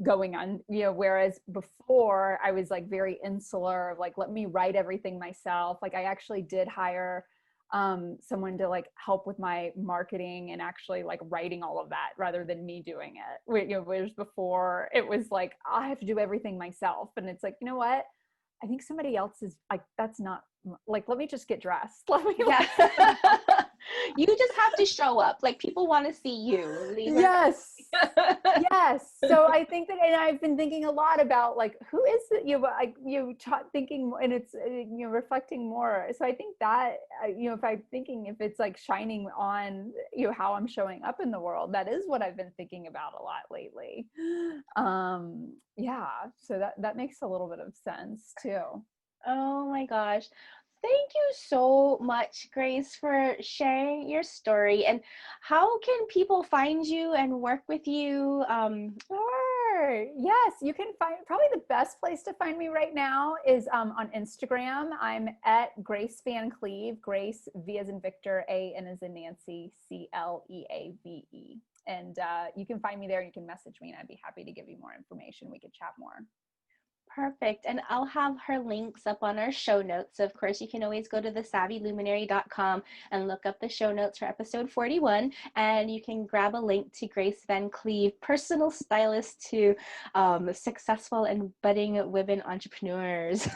going on, whereas before I was like very insular of like, let me write everything myself. Like I actually did hire someone to like help with my marketing and actually like writing all of that rather than me doing it. Whereas before it was like, I have to do everything myself. And it's like, you know what? I think somebody else is like, that's not like, let me just get dressed. Let me Yeah. You just have to show up. Like people want to see you. Yes. Yes. So I think that, and I've been thinking a lot about like, who is it? Thinking, and it's, reflecting more. So I think that, if I'm thinking, if it's like shining on, how I'm showing up in the world, that is what I've been thinking about a lot lately. Yeah. So that makes a little bit of sense too. Oh my gosh. Thank you so much, Grace, for sharing your story. And how can people find you and work with you? Sure. Yes, you can find, probably the best place to find me right now is on Instagram. I'm at Grace Van Cleave, Grace V as in Victor, A N as in Nancy, CLEAVE. And you can find me there. You can message me and I'd be happy to give you more information. We could chat more. Perfect. And I'll have her links up on our show notes. So of course, you can always go to thesavvyluminary.com and look up the show notes for episode 41. And you can grab a link to Grace Van Cleave, personal stylist to successful and budding women entrepreneurs.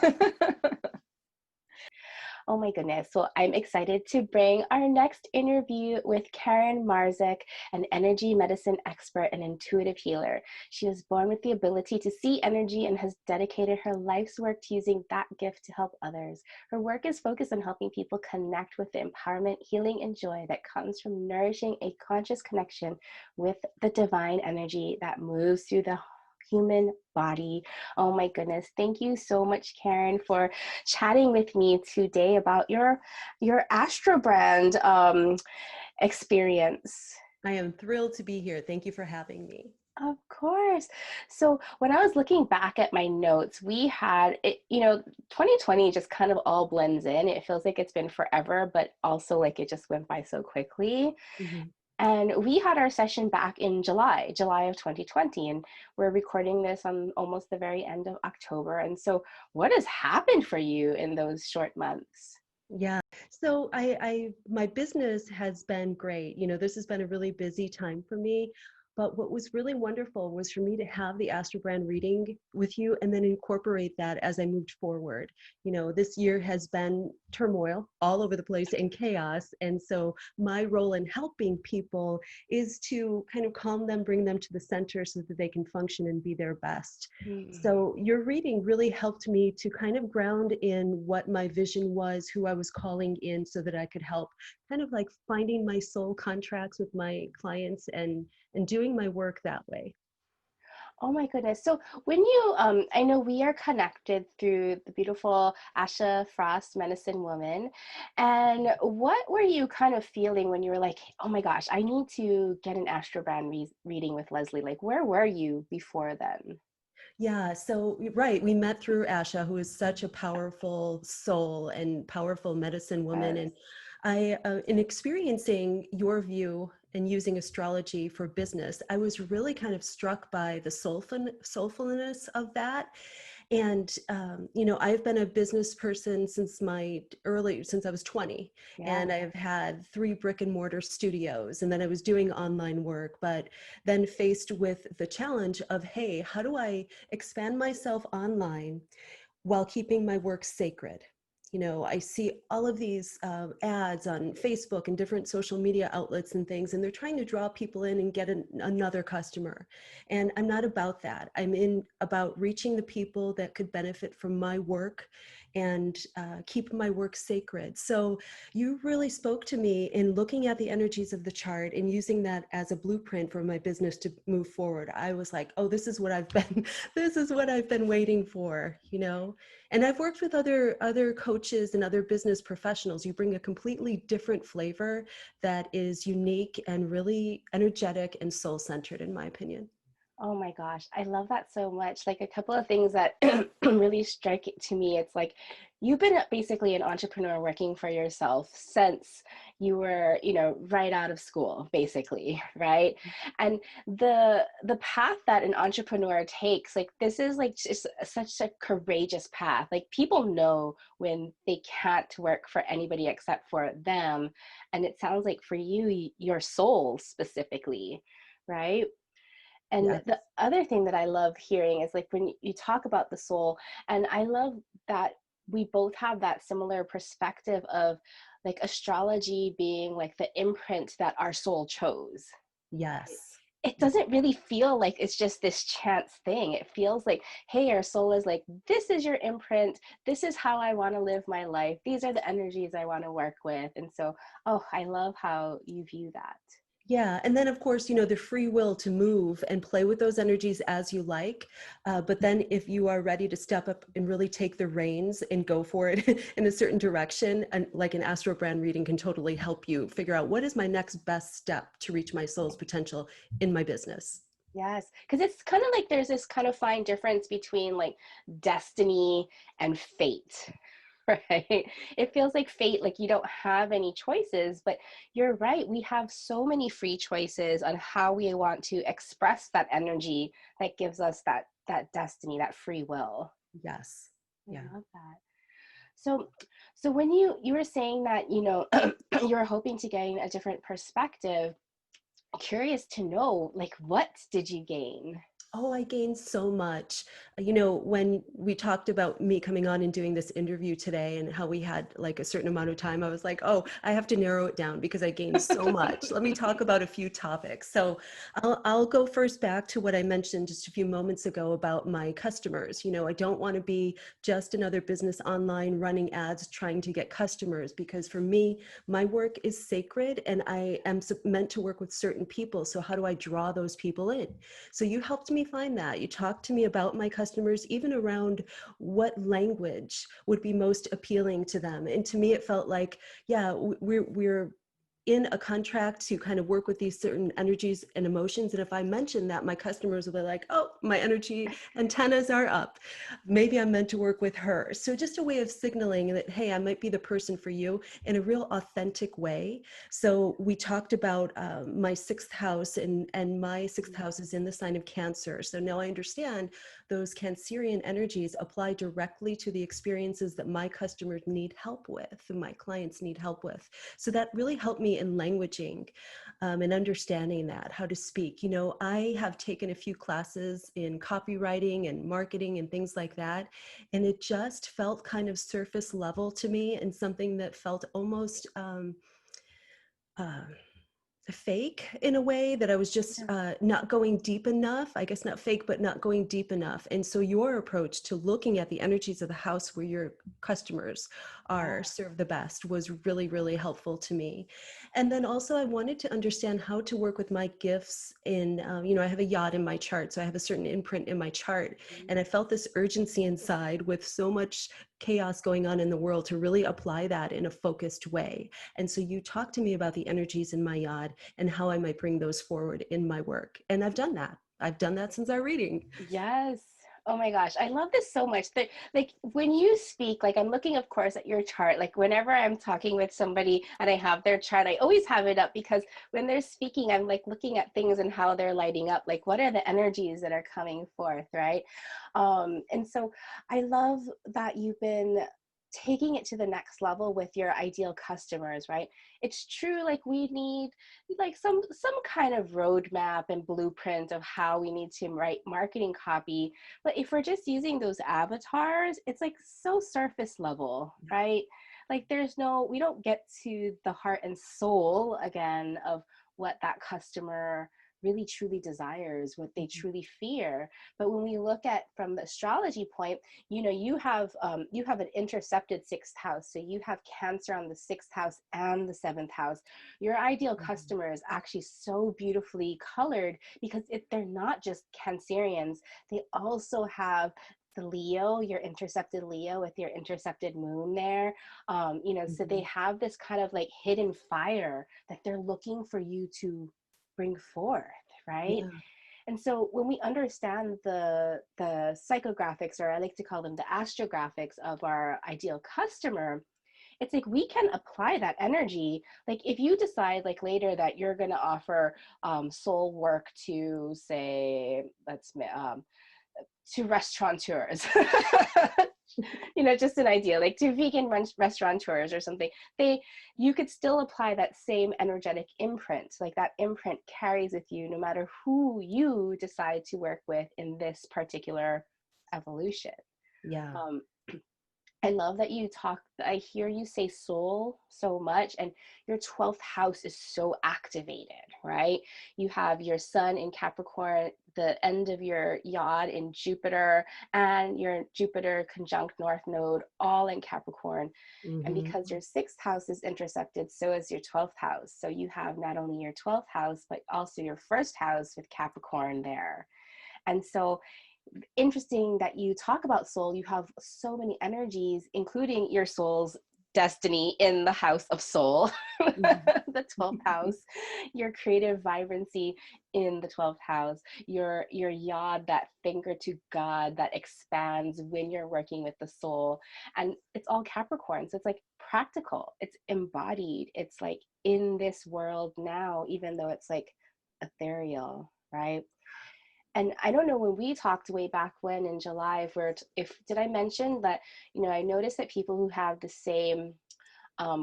Oh my goodness. So I'm excited to bring our next interview with Karen.marzec, an energy medicine expert and intuitive healer. She was born with the ability to see energy and has dedicated her life's work to using that gift to help others. Her work is focused on helping people connect with the empowerment, healing, and joy that comes from nourishing a conscious connection with the divine energy that moves through the human body. Oh my goodness. Thank you so much, Karen, for chatting with me today about your AstroBrand experience. I am thrilled to be here. Thank you for having me. Of course. So when I was looking back at my notes, we had it, 2020 just kind of all blends in. It feels like it's been forever, but also like it just went by so quickly. Mm-hmm. And we had our session back in July of 2020, and we're recording this on almost the very end of October. And so what has happened for you in those short months? Yeah. So my business has been great. This has been a really busy time for me. But what was really wonderful was for me to have the AstroBrand reading with you and then incorporate that as I moved forward. This year has been turmoil all over the place and chaos. And so my role in helping people is to kind of calm them, bring them to the center so that they can function and be their best. So your reading really helped me to kind of ground in what my vision was, who I was calling in so that I could help kind of like finding my soul contracts with my clients and doing my work that way. Oh my goodness. So when you, I know we are connected through the beautiful Asha Frost Medicine Woman. And what were you kind of feeling when you were like, oh my gosh, I need to get an AstroBrand reading with Leslie? Like, where were you before then? Yeah, so right, we met through Asha, who is such a powerful soul and powerful medicine woman. Yes. And I, in experiencing your view and using astrology for business, I was really kind of struck by the soulfulness of that. And, I've been a business person since I was 20, and I've had 3 brick and mortar studios, and then I was doing online work, but then faced with the challenge of, hey, how do I expand myself online while keeping my work sacred? I see all of these ads on Facebook and different social media outlets and things, and they're trying to draw people in and get another customer. And I'm not about that. I'm about reaching the people that could benefit from my work and keep my work sacred. So you really spoke to me in looking at the energies of the chart and using that as a blueprint for my business to move forward. I was like, oh, this is what I've been waiting for, And I've worked with other coaches and other business professionals. You bring a completely different flavor that is unique and really energetic and soul-centered, in my opinion. Oh my gosh, I love that so much. Like a couple of things that really strike it to me. It's like you've been basically an entrepreneur working for yourself since you were, right out of school, basically, right? And the path that an entrepreneur takes, like this is like just such a courageous path. Like people know when they can't work for anybody except for them. And it sounds like for you, your soul specifically, right? And Yes. the other thing that I love hearing is like when you talk about the soul, and I love that we both have that similar perspective of like astrology being like the imprint that our soul chose. Yes. It doesn't really feel like it's just this chance thing. It feels like, hey, our soul is like, this is your imprint. This is how I want to live my life. These are the energies I want to work with. And so, oh, I love how you view that. Yeah. And then, of course, the free will to move and play with those energies as you like. But then if you are ready to step up and really take the reins and go for it in a certain direction, and like an AstroBrand reading can totally help you figure out what is my next best step to reach my soul's potential in my business. Yes, because it's kind of like there's this kind of fine difference between like destiny and fate, right? It feels like fate, like you don't have any choices, but you're right. We have so many free choices on how we want to express that energy that gives us that destiny, that free will. Yes. Yeah. I love that. So when you were saying that, you were hoping to gain a different perspective, curious to know, like, what did you gain? Oh, I gained so much. When we talked about me coming on and doing this interview today and how we had like a certain amount of time, I was like, oh, I have to narrow it down because I gained so much. Let me talk about a few topics. So I'll go first back to what I mentioned just a few moments ago about my customers. I don't want to be just another business online running ads trying to get customers, because for me, my work is sacred and I am meant to work with certain people. So how do I draw those people in? So you helped me find that. You talked to me about my customers, even around what language would be most appealing to them. And to me, it felt like, yeah, we're in a contract to kind of work with these certain energies and emotions. And if I mention that, my customers will be like, oh, my energy antennas are up. Maybe I'm meant to work with her. So just a way of signaling that, hey, I might be the person for you in a real authentic way. So we talked about my sixth house, and my sixth house is in the sign of Cancer. So now I understand those Cancerian energies apply directly to the experiences that my customers need help with, and my clients need help with. So that really helped me in languaging and understanding that, how to speak. I have taken a few classes in copywriting and marketing and things like that, and it just felt kind of surface level to me, and something that felt almost uh, fake in a way, that I was just not going deep enough. I guess not fake, but not going deep enough. And so your approach to looking at the energies of the house where your customers are served the best was really, really helpful to me. And then also I wanted to understand how to work with my gifts in, I have a yacht in my chart, so I have a certain imprint in my chart. And I felt this urgency inside with so much chaos going on in the world to really apply that in a focused way. And so you talked to me about the energies in my yacht and how I might bring those forward in my work. And I've done that. I've done that since our reading. Yes. Oh my gosh, I love this so much. Like when you speak, like I'm looking, of course, at your chart. Like whenever I'm talking with somebody and I have their chart, I always have it up, because when they're speaking, I'm like looking at things and how they're lighting up. Like what are the energies that are coming forth, right? And so I love that you've been taking it to the next level with your ideal customers, right? It's true, like we need like some kind of roadmap and blueprint of how we need to write marketing copy. But if we're just using those avatars, it's like so surface level, right? Like we don't get to the heart and soul again of what that customer really truly desires, what they truly fear. But when we look at from the astrology point, you have an intercepted sixth house, so you have Cancer on the sixth house and the seventh house. Your ideal customer is actually so beautifully colored, because they're not just Cancerians, they also have the Leo, your intercepted Leo with your intercepted moon there. So they have this kind of like hidden fire that they're looking for you to bring forth, right? Yeah. And so when we understand the psychographics, or I like to call them the astrographics of our ideal customer, it's like we can apply that energy. Like if you decide like later that you're going to offer soul work to, say, to restaurateurs, just an idea, like to vegan restaurateurs or something, you could still apply that same energetic imprint. Like that imprint carries with you no matter who you decide to work with in this particular evolution. Yeah. I love that I hear you say soul so much, and your 12th house is so activated, right? You have your sun in Capricorn, the end of your yod in Jupiter, and your Jupiter conjunct North Node all in Capricorn. And Mm-hmm. because your 6th house is intersected, so is your 12th house. So you have not only your 12th house, but also your first house with Capricorn there. And so interesting that you talk about soul. You have so many energies, including your soul's destiny in the house of soul, the 12th house, your creative vibrancy in the 12th house, your yod, that finger to God that expands when you're working with the soul. And it's all Capricorn. So it's like practical, it's embodied, it's like in this world now, even though it's like ethereal, right? And I don't know, when we talked way back when in July, if did I mention that, I noticed that people who have the same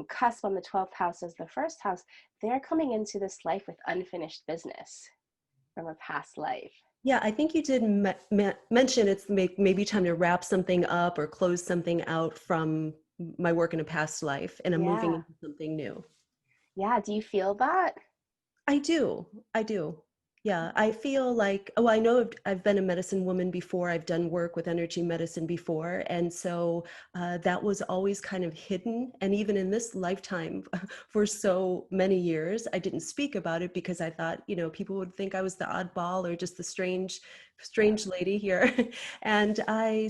cusp on the 12th house as the first house, they're coming into this life with unfinished business from a past life. Yeah, I think you did mention it's maybe time to wrap something up or close something out from my work in a past life, and I'm moving Yeah. into something new. Yeah. Do you feel that? I do. I do. Yeah, I feel like, oh, I know I've been a medicine woman before. I've done work with energy medicine before. And so that was always kind of hidden. And even in this lifetime, for so many years, I didn't speak about it because I thought, people would think I was the oddball or just the strange lady here. And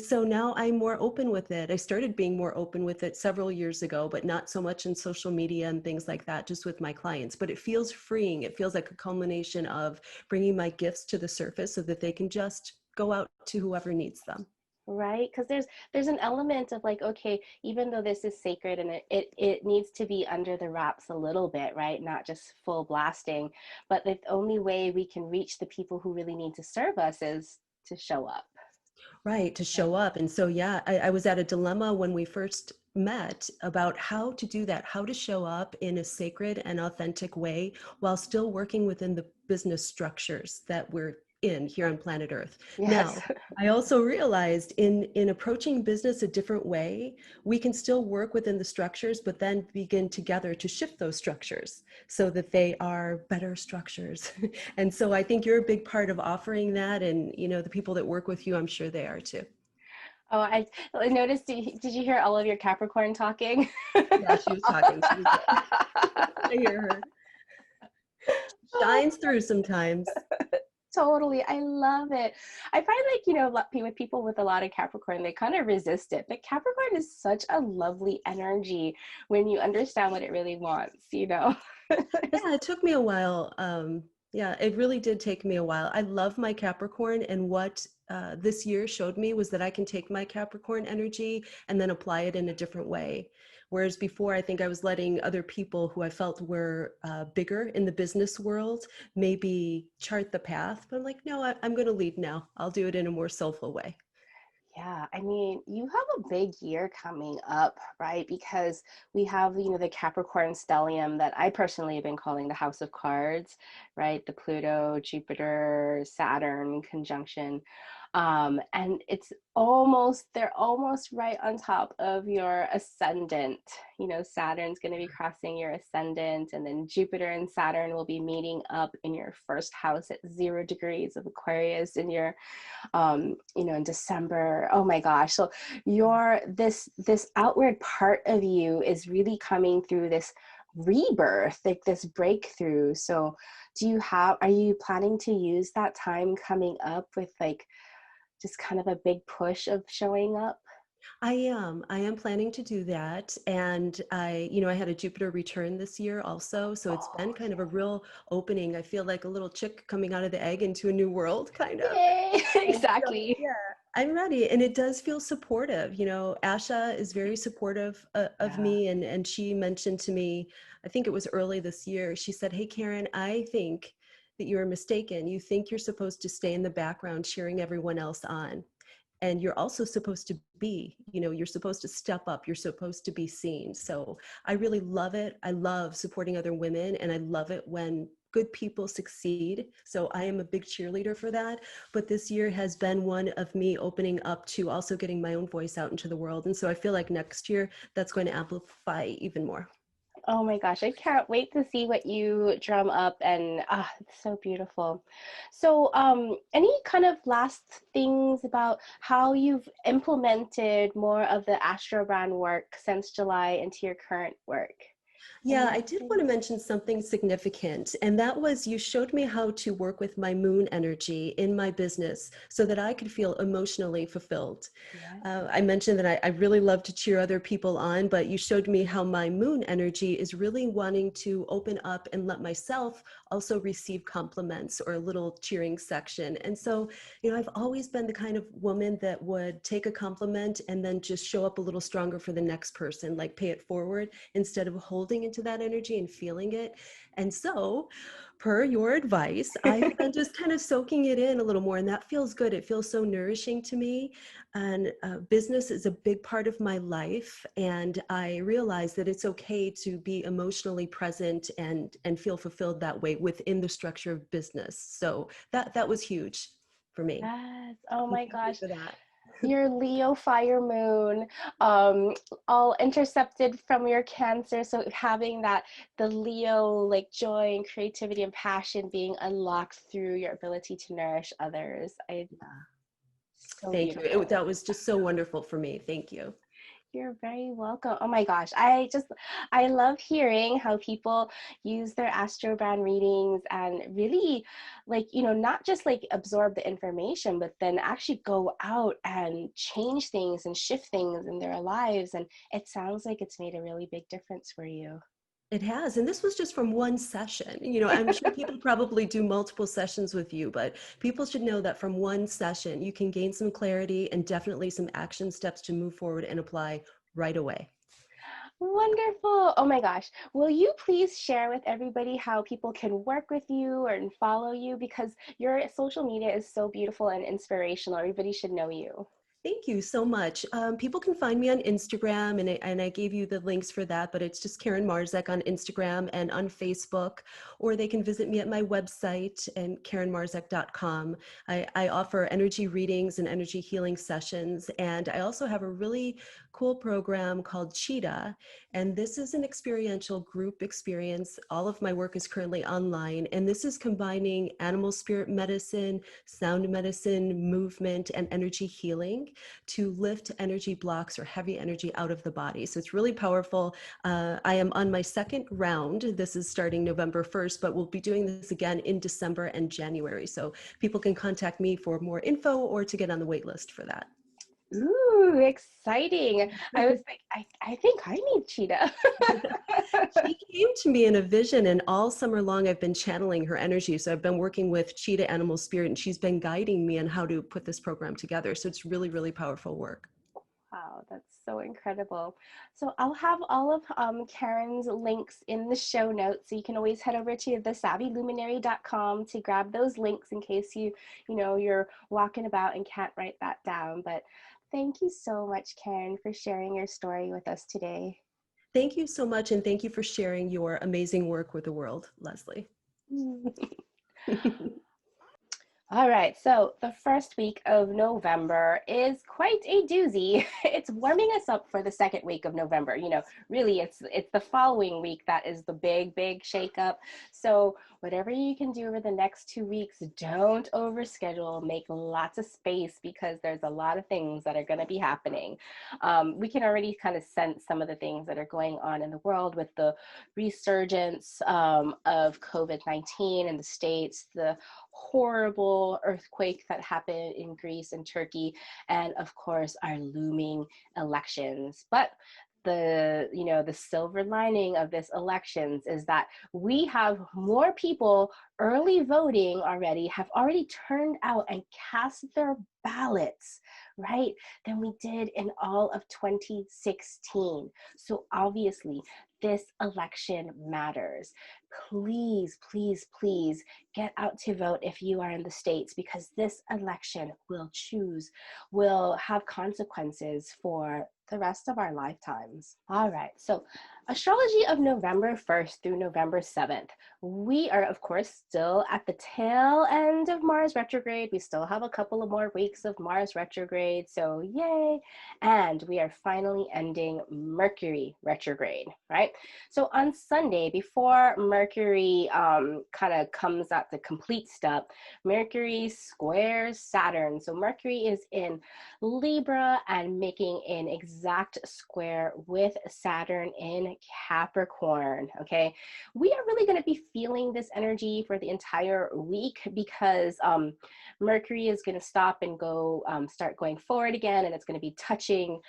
so now I'm more open with it. I started being more open with it several years ago, but not so much in social media and things like that, just with my clients. But it feels freeing. It feels like a culmination of bringing my gifts to the surface so that they can just go out to whoever needs them. Right, because there's an element of like, okay, even though this is sacred and it needs to be under the wraps a little bit, right, not just full blasting, but the only way we can reach the people who really need to serve us is to show up. Right, to Right. show up. And so, yeah, I was at a dilemma when we first met about how to do that, how to show up in a sacred and authentic way while still working within the business structures that we're in here on planet Earth. Yes. Now, I also realized in approaching business a different way, we can still work within the structures, but then begin together to shift those structures so that they are better structures. And so I think you're a big part of offering that. And, the people that work with you, I'm sure they are too. Oh, I noticed, did you hear all of your Capricorn talking? Yeah, she was talking. She was like, I hear her. Shines through sometimes. Totally. I love it. I find like, with people with a lot of Capricorn, they kind of resist it. But Capricorn is such a lovely energy when you understand what it really wants. Yeah, it took me a while. Yeah, it really did take me a while. I love my Capricorn, and what this year showed me was that I can take my Capricorn energy and then apply it in a different way. Whereas before, I think I was letting other people who I felt were bigger in the business world maybe chart the path. But I'm like, no, I'm going to lead now. I'll do it in a more soulful way. Yeah, I mean, you have a big year coming up, right? Because we have, the Capricorn stellium that I personally have been calling the House of Cards, right? The Pluto, Jupiter, Saturn conjunction. And they're almost right on top of your ascendant. Saturn's going to be crossing your ascendant, and then Jupiter and Saturn will be meeting up in your first house at 0 degrees of Aquarius in your in December. Oh my gosh. So this outward part of you is really coming through this rebirth, like this breakthrough. So are you planning to use that time coming up with like just kind of a big push of showing up? I am planning to do that. And I had a Jupiter return this year also. So it's been Oh, kind of a real opening. I feel like a little chick coming out of the egg into a new world, kind of. yay. And so, Exactly. yeah, I'm ready. And it does feel supportive. Asha is very supportive of Yeah. me. And she mentioned to me, I think it was early this year, she said, "Hey, Karen, I think that you're mistaken. You think you're supposed to stay in the background cheering everyone else on. And you're also supposed to you're supposed to step up. You're supposed to be seen." So I really love it. I love supporting other women. And I love it when good people succeed. So I am a big cheerleader for that. But this year has been one of me opening up to also getting my own voice out into the world. And so I feel like next year that's going to amplify even more. Oh my gosh, I can't wait to see what you drum up, and it's so beautiful. So, any kind of last things about how you've implemented more of the AstroBrand work since July into your current work? Yeah, Any I last did want things? to mention something significant, and that was you showed me how to work with my moon energy in my business so that I could feel emotionally fulfilled. Yeah. I mentioned that I really love to cheer other people on, but you showed me how my moon energy is really wanting to open up and let myself also receive compliments or a little cheering section. And so, I've always been the kind of woman that would take a compliment and then just show up a little stronger for the next person, like pay it forward instead of holding into that energy and feeling it. And so, per your advice, I've been just kind of soaking it in a little more, and that feels good. It feels so nourishing to me. And business is a big part of my life, and I realize that it's okay to be emotionally present and feel fulfilled that way within the structure of business. So that was huge for me. Yes. Oh And my thank you gosh. for that. Your Leo fire moon, um, all intercepted from your Cancer. So having that, the Leo, like joy and creativity and passion being unlocked through your ability to nourish others. So Thank you. beautiful. That was just so wonderful for me. Thank you. You're very welcome. Oh my gosh. I love hearing how people use their AstroBrand readings and really not just like absorb the information, but then actually go out and change things and shift things in their lives. And it sounds like it's made a really big difference for you. It has. And this was just from one session. I'm sure people probably do multiple sessions with you, but people should know that from one session, you can gain some clarity and definitely some action steps to move forward and apply right away. Wonderful. Oh my gosh. Will you please share with everybody how people can work with you and follow you? Because your social media is so beautiful and inspirational. Everybody should know you. Thank you so much. People can find me on Instagram, and I gave you the links for that, but it's just Karen Marzec on Instagram and on Facebook, or they can visit me at my website and karenmarzec.com. I offer energy readings and energy healing sessions, and I also have a really cool program called Cheetah, and this is an experiential group experience. All of my work is currently online, and this is combining animal spirit medicine, sound medicine, movement, and energy healing to lift energy blocks or heavy energy out of the body. So it's really powerful. I am on my second round. This is starting November 1st, but we'll be doing this again in December and January. So people can contact me for more info or to get on the wait list for that. Ooh, exciting. I was like, I think I need cheetah. She came to me in a vision, and all summer long I've been channeling her energy. So I've been working with Cheetah Animal Spirit, and she's been guiding me on how to put this program together. So it's really, really powerful work. Wow, that's so incredible. So I'll have all of Karen's links in the show notes. So you can always head over to thesavvyluminary.com to grab those links in case you're walking about and can't write that down. But thank you so much, Karen, for sharing your story with us today. Thank you so much, and thank you for sharing your amazing work with the world, Leslie. All right, so the first week of November is quite a doozy. It's warming us up for the second week of November. Really, it's the following week that is the big shakeup. So whatever you can do over the next 2 weeks, don't overschedule. Make lots of space because there's a lot of things that are going to be happening. We can already kind of sense some of the things that are going on in the world with the resurgence of COVID-19 in the States, the horrible earthquake that happened in Greece and Turkey, and of course our looming elections. But the silver lining of this elections is that we have more people early voting already, have already turned out and cast their ballots, right, than we did in all of 2016. So obviously this election matters. please, please, please get out to vote if you are in the States, because this election will have consequences for the rest of our lifetimes. All right, so astrology of November 1st through November 7th. We are, of course, still at the tail end of Mars retrograde. We still have a couple of more weeks of Mars retrograde, so yay. And we are finally ending Mercury retrograde, right? So on Sunday, before Mercury kind of comes at the complete stop, Mercury squares Saturn. So Mercury is in Libra and making an exact square with Saturn in Capricorn, okay? We are really going to be feeling this energy for the entire week, because Mercury is going to stop and go start going forward again, and it's going to be touching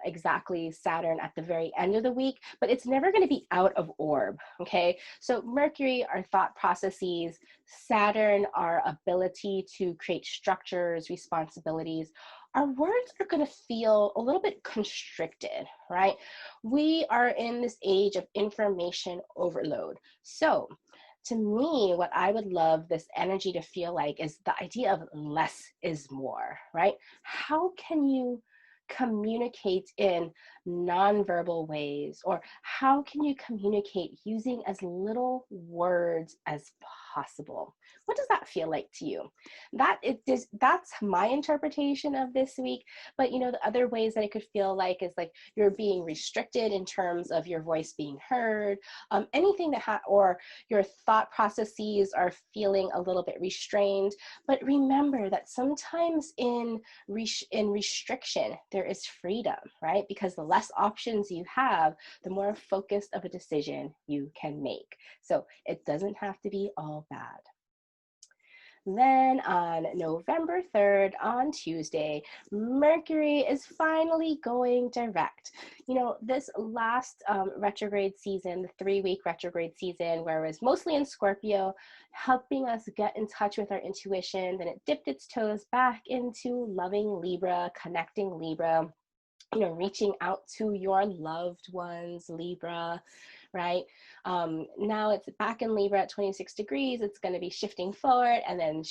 exactly Saturn at the very end of the week, but it's never going to be out of orb, okay? So Mercury, our thought processes, Saturn, our ability to create structures, responsibilities. Our words are going to feel a little bit constricted, right? We are in this age of information overload. So to me, what I would love this energy to feel like is the idea of less is more, right? How can you communicate in nonverbal ways, or how can you communicate using as little words as possible? What does that feel like to you? That's my interpretation of this week. But you know, the other ways that it could feel like is like you're being restricted in terms of your voice being heard, anything that or your thought processes are feeling a little bit restrained. But remember that sometimes in restriction, there is freedom, right? Because the less options you have, the more focused of a decision you can make. So it doesn't have to be all bad. Then on November 3rd, on Tuesday, Mercury is finally going direct. You know, this last retrograde season, the 3-week retrograde season, where it was mostly in Scorpio, helping us get in touch with our intuition, then it dipped its toes back into loving Libra, connecting Libra, you know, reaching out to your loved ones, Libra, right? Now it's back in Libra at 26 degrees. It's going to be shifting forward and then,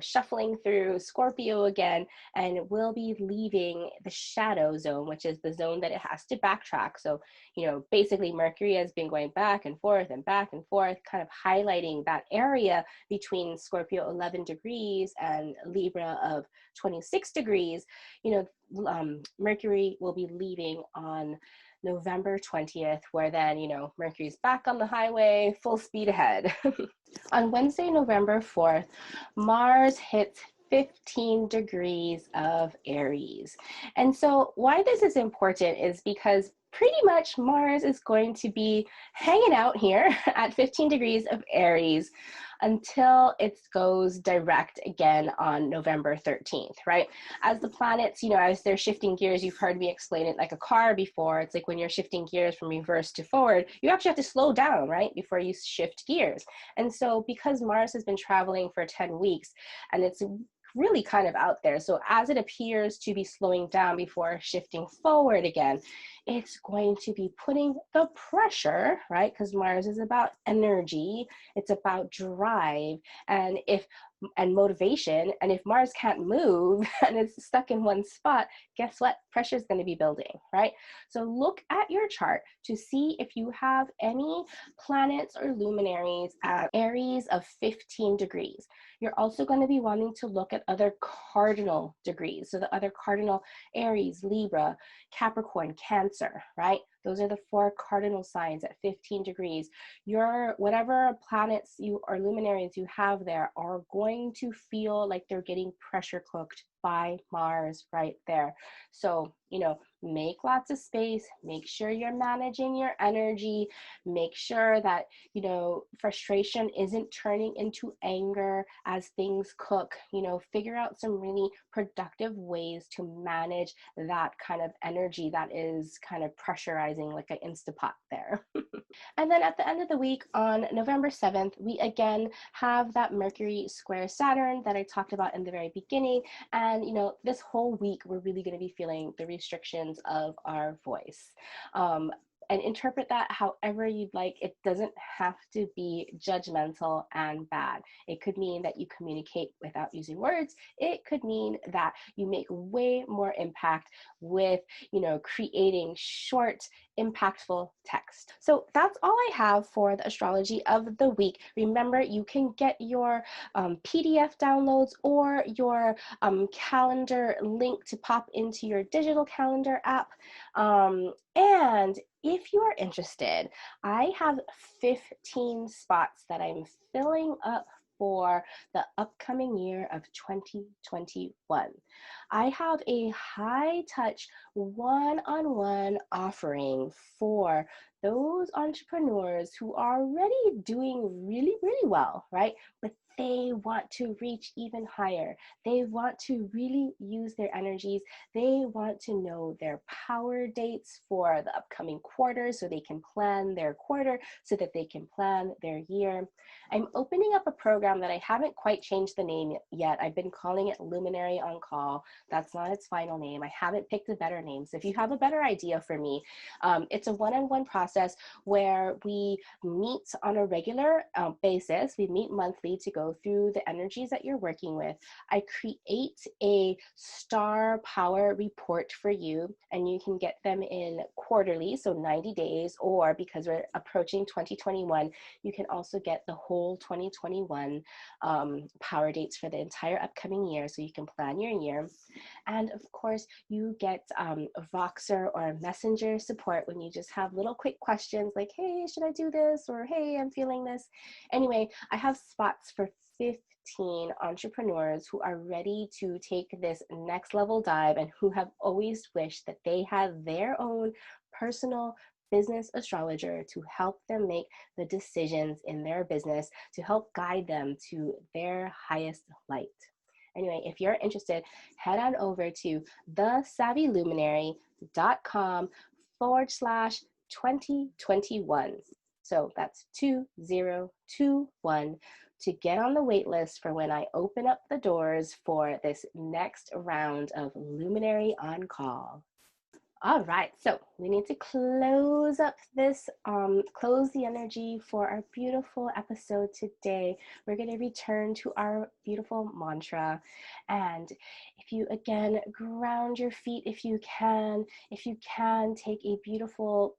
shuffling through Scorpio again, and it will be leaving the shadow zone, which is the zone that it has to backtrack. So, you know, basically Mercury has been going back and forth, kind of highlighting that area between Scorpio 11 degrees and Libra of 26 degrees. You know, Mercury will be leaving on November 20th, where then, you know, Mercury's back on the highway, full speed ahead. On Wednesday, November 4th, Mars hits 15 degrees of Aries. And so why this is important is because pretty much Mars is going to be hanging out here at 15 degrees of Aries until it goes direct again on November 13th, right? As the planets, you know, as they're shifting gears, you've heard me explain it like a car before. It's like when you're shifting gears from reverse to forward, you actually have to slow down, right, before you shift gears. And so because Mars has been traveling for 10 weeks and it's really kind of out there, so as it appears to be slowing down before shifting forward again, it's going to be putting the pressure, right? Because Mars is about energy, it's about drive, and motivation. And if Mars can't move and it's stuck in one spot, guess what? Pressure is going to be building, right? So look at your chart to see if you have any planets or luminaries at Aries of 15 degrees. You're also going to be wanting to look at other cardinal degrees. So the other cardinal: Aries, Libra, Capricorn, Cancer, right? Those are the 4 cardinal signs at 15 degrees. Your whatever planets you or luminaries you have there are going to feel like they're getting pressure cooked by Mars right there. So, you know, make lots of space, make sure you're managing your energy, make sure that, you know, frustration isn't turning into anger as things cook. You know, figure out some really productive ways to manage that kind of energy that is kind of pressurizing like an Instapot there. And then at the end of the week on November 7th, we again have that Mercury square Saturn that I talked about in the very beginning. And, you know, this whole week, we're really going to be feeling the restrictions of our voice. and interpret that however you'd like. It doesn't have to be judgmental and bad. It could mean that you communicate without using words. It could mean that you make way more impact with, creating short, impactful text. So that's all I have for the astrology of the week. Remember, you can get your PDF downloads or your calendar link to pop into your digital calendar app. And if you are interested, I have 15 spots that I'm filling up for the upcoming year of 2021. I have a high touch one-on-one offering for those entrepreneurs who are already doing really, really well, right? But they want to reach even higher. They want to really use their energies. They want to know their power dates for the upcoming quarter so they can plan their quarter, so that they can plan their year. I'm opening up a program that I haven't quite changed the name yet. I've been calling it Luminary on Call. That's not its final name. I haven't picked a better name. So if you have a better idea for me, it's a one-on-one process where we meet on a regular basis. We meet monthly to go through the energies that you're working with. I create a star power report for you, and you can get them in quarterly, so 90 days, or because we're approaching 2021, you can also get the whole 2021 power dates for the entire upcoming year, so you can plan your year. And of course, you get Voxer or Messenger support when you just have little quick questions like, hey, should I do this? Or hey, I'm feeling this. Anyway, I have spots for 15 entrepreneurs who are ready to take this next level dive and who have always wished that they had their own personal business astrologer to help them make the decisions in their business, to help guide them to their highest light. Anyway, if you're interested, head on over to thesavvyluminary.com/2021. So that's 2021 to get on the wait list for when I open up the doors for this next round of Luminary on Call. All right, so we need to close up this, close the energy for our beautiful episode today. We're going to return to our beautiful mantra. And if you, again, ground your feet, if you can take a beautiful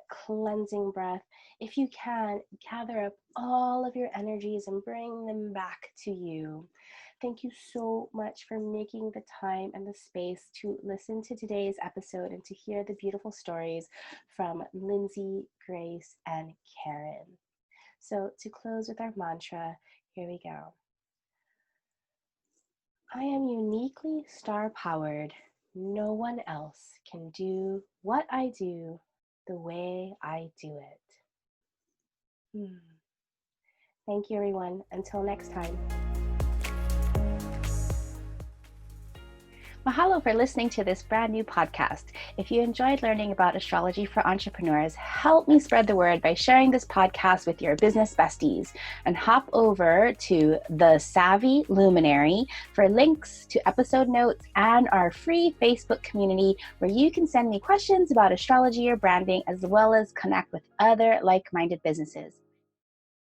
cleansing breath. If you can, gather up all of your energies and bring them back to you. Thank you so much for making the time and the space to listen to today's episode and to hear the beautiful stories from Lindsay, Grace, and Karen. So to close with our mantra, here we go. I am uniquely star-powered. No one else can do what I do the way I do it. Thank you, everyone. Until next time. Mahalo for listening to this brand new podcast. If you enjoyed learning about astrology for entrepreneurs, help me spread the word by sharing this podcast with your business besties, and hop over to The Savvy Luminary for links to episode notes and our free Facebook community where you can send me questions about astrology or branding, as well as connect with other like-minded businesses.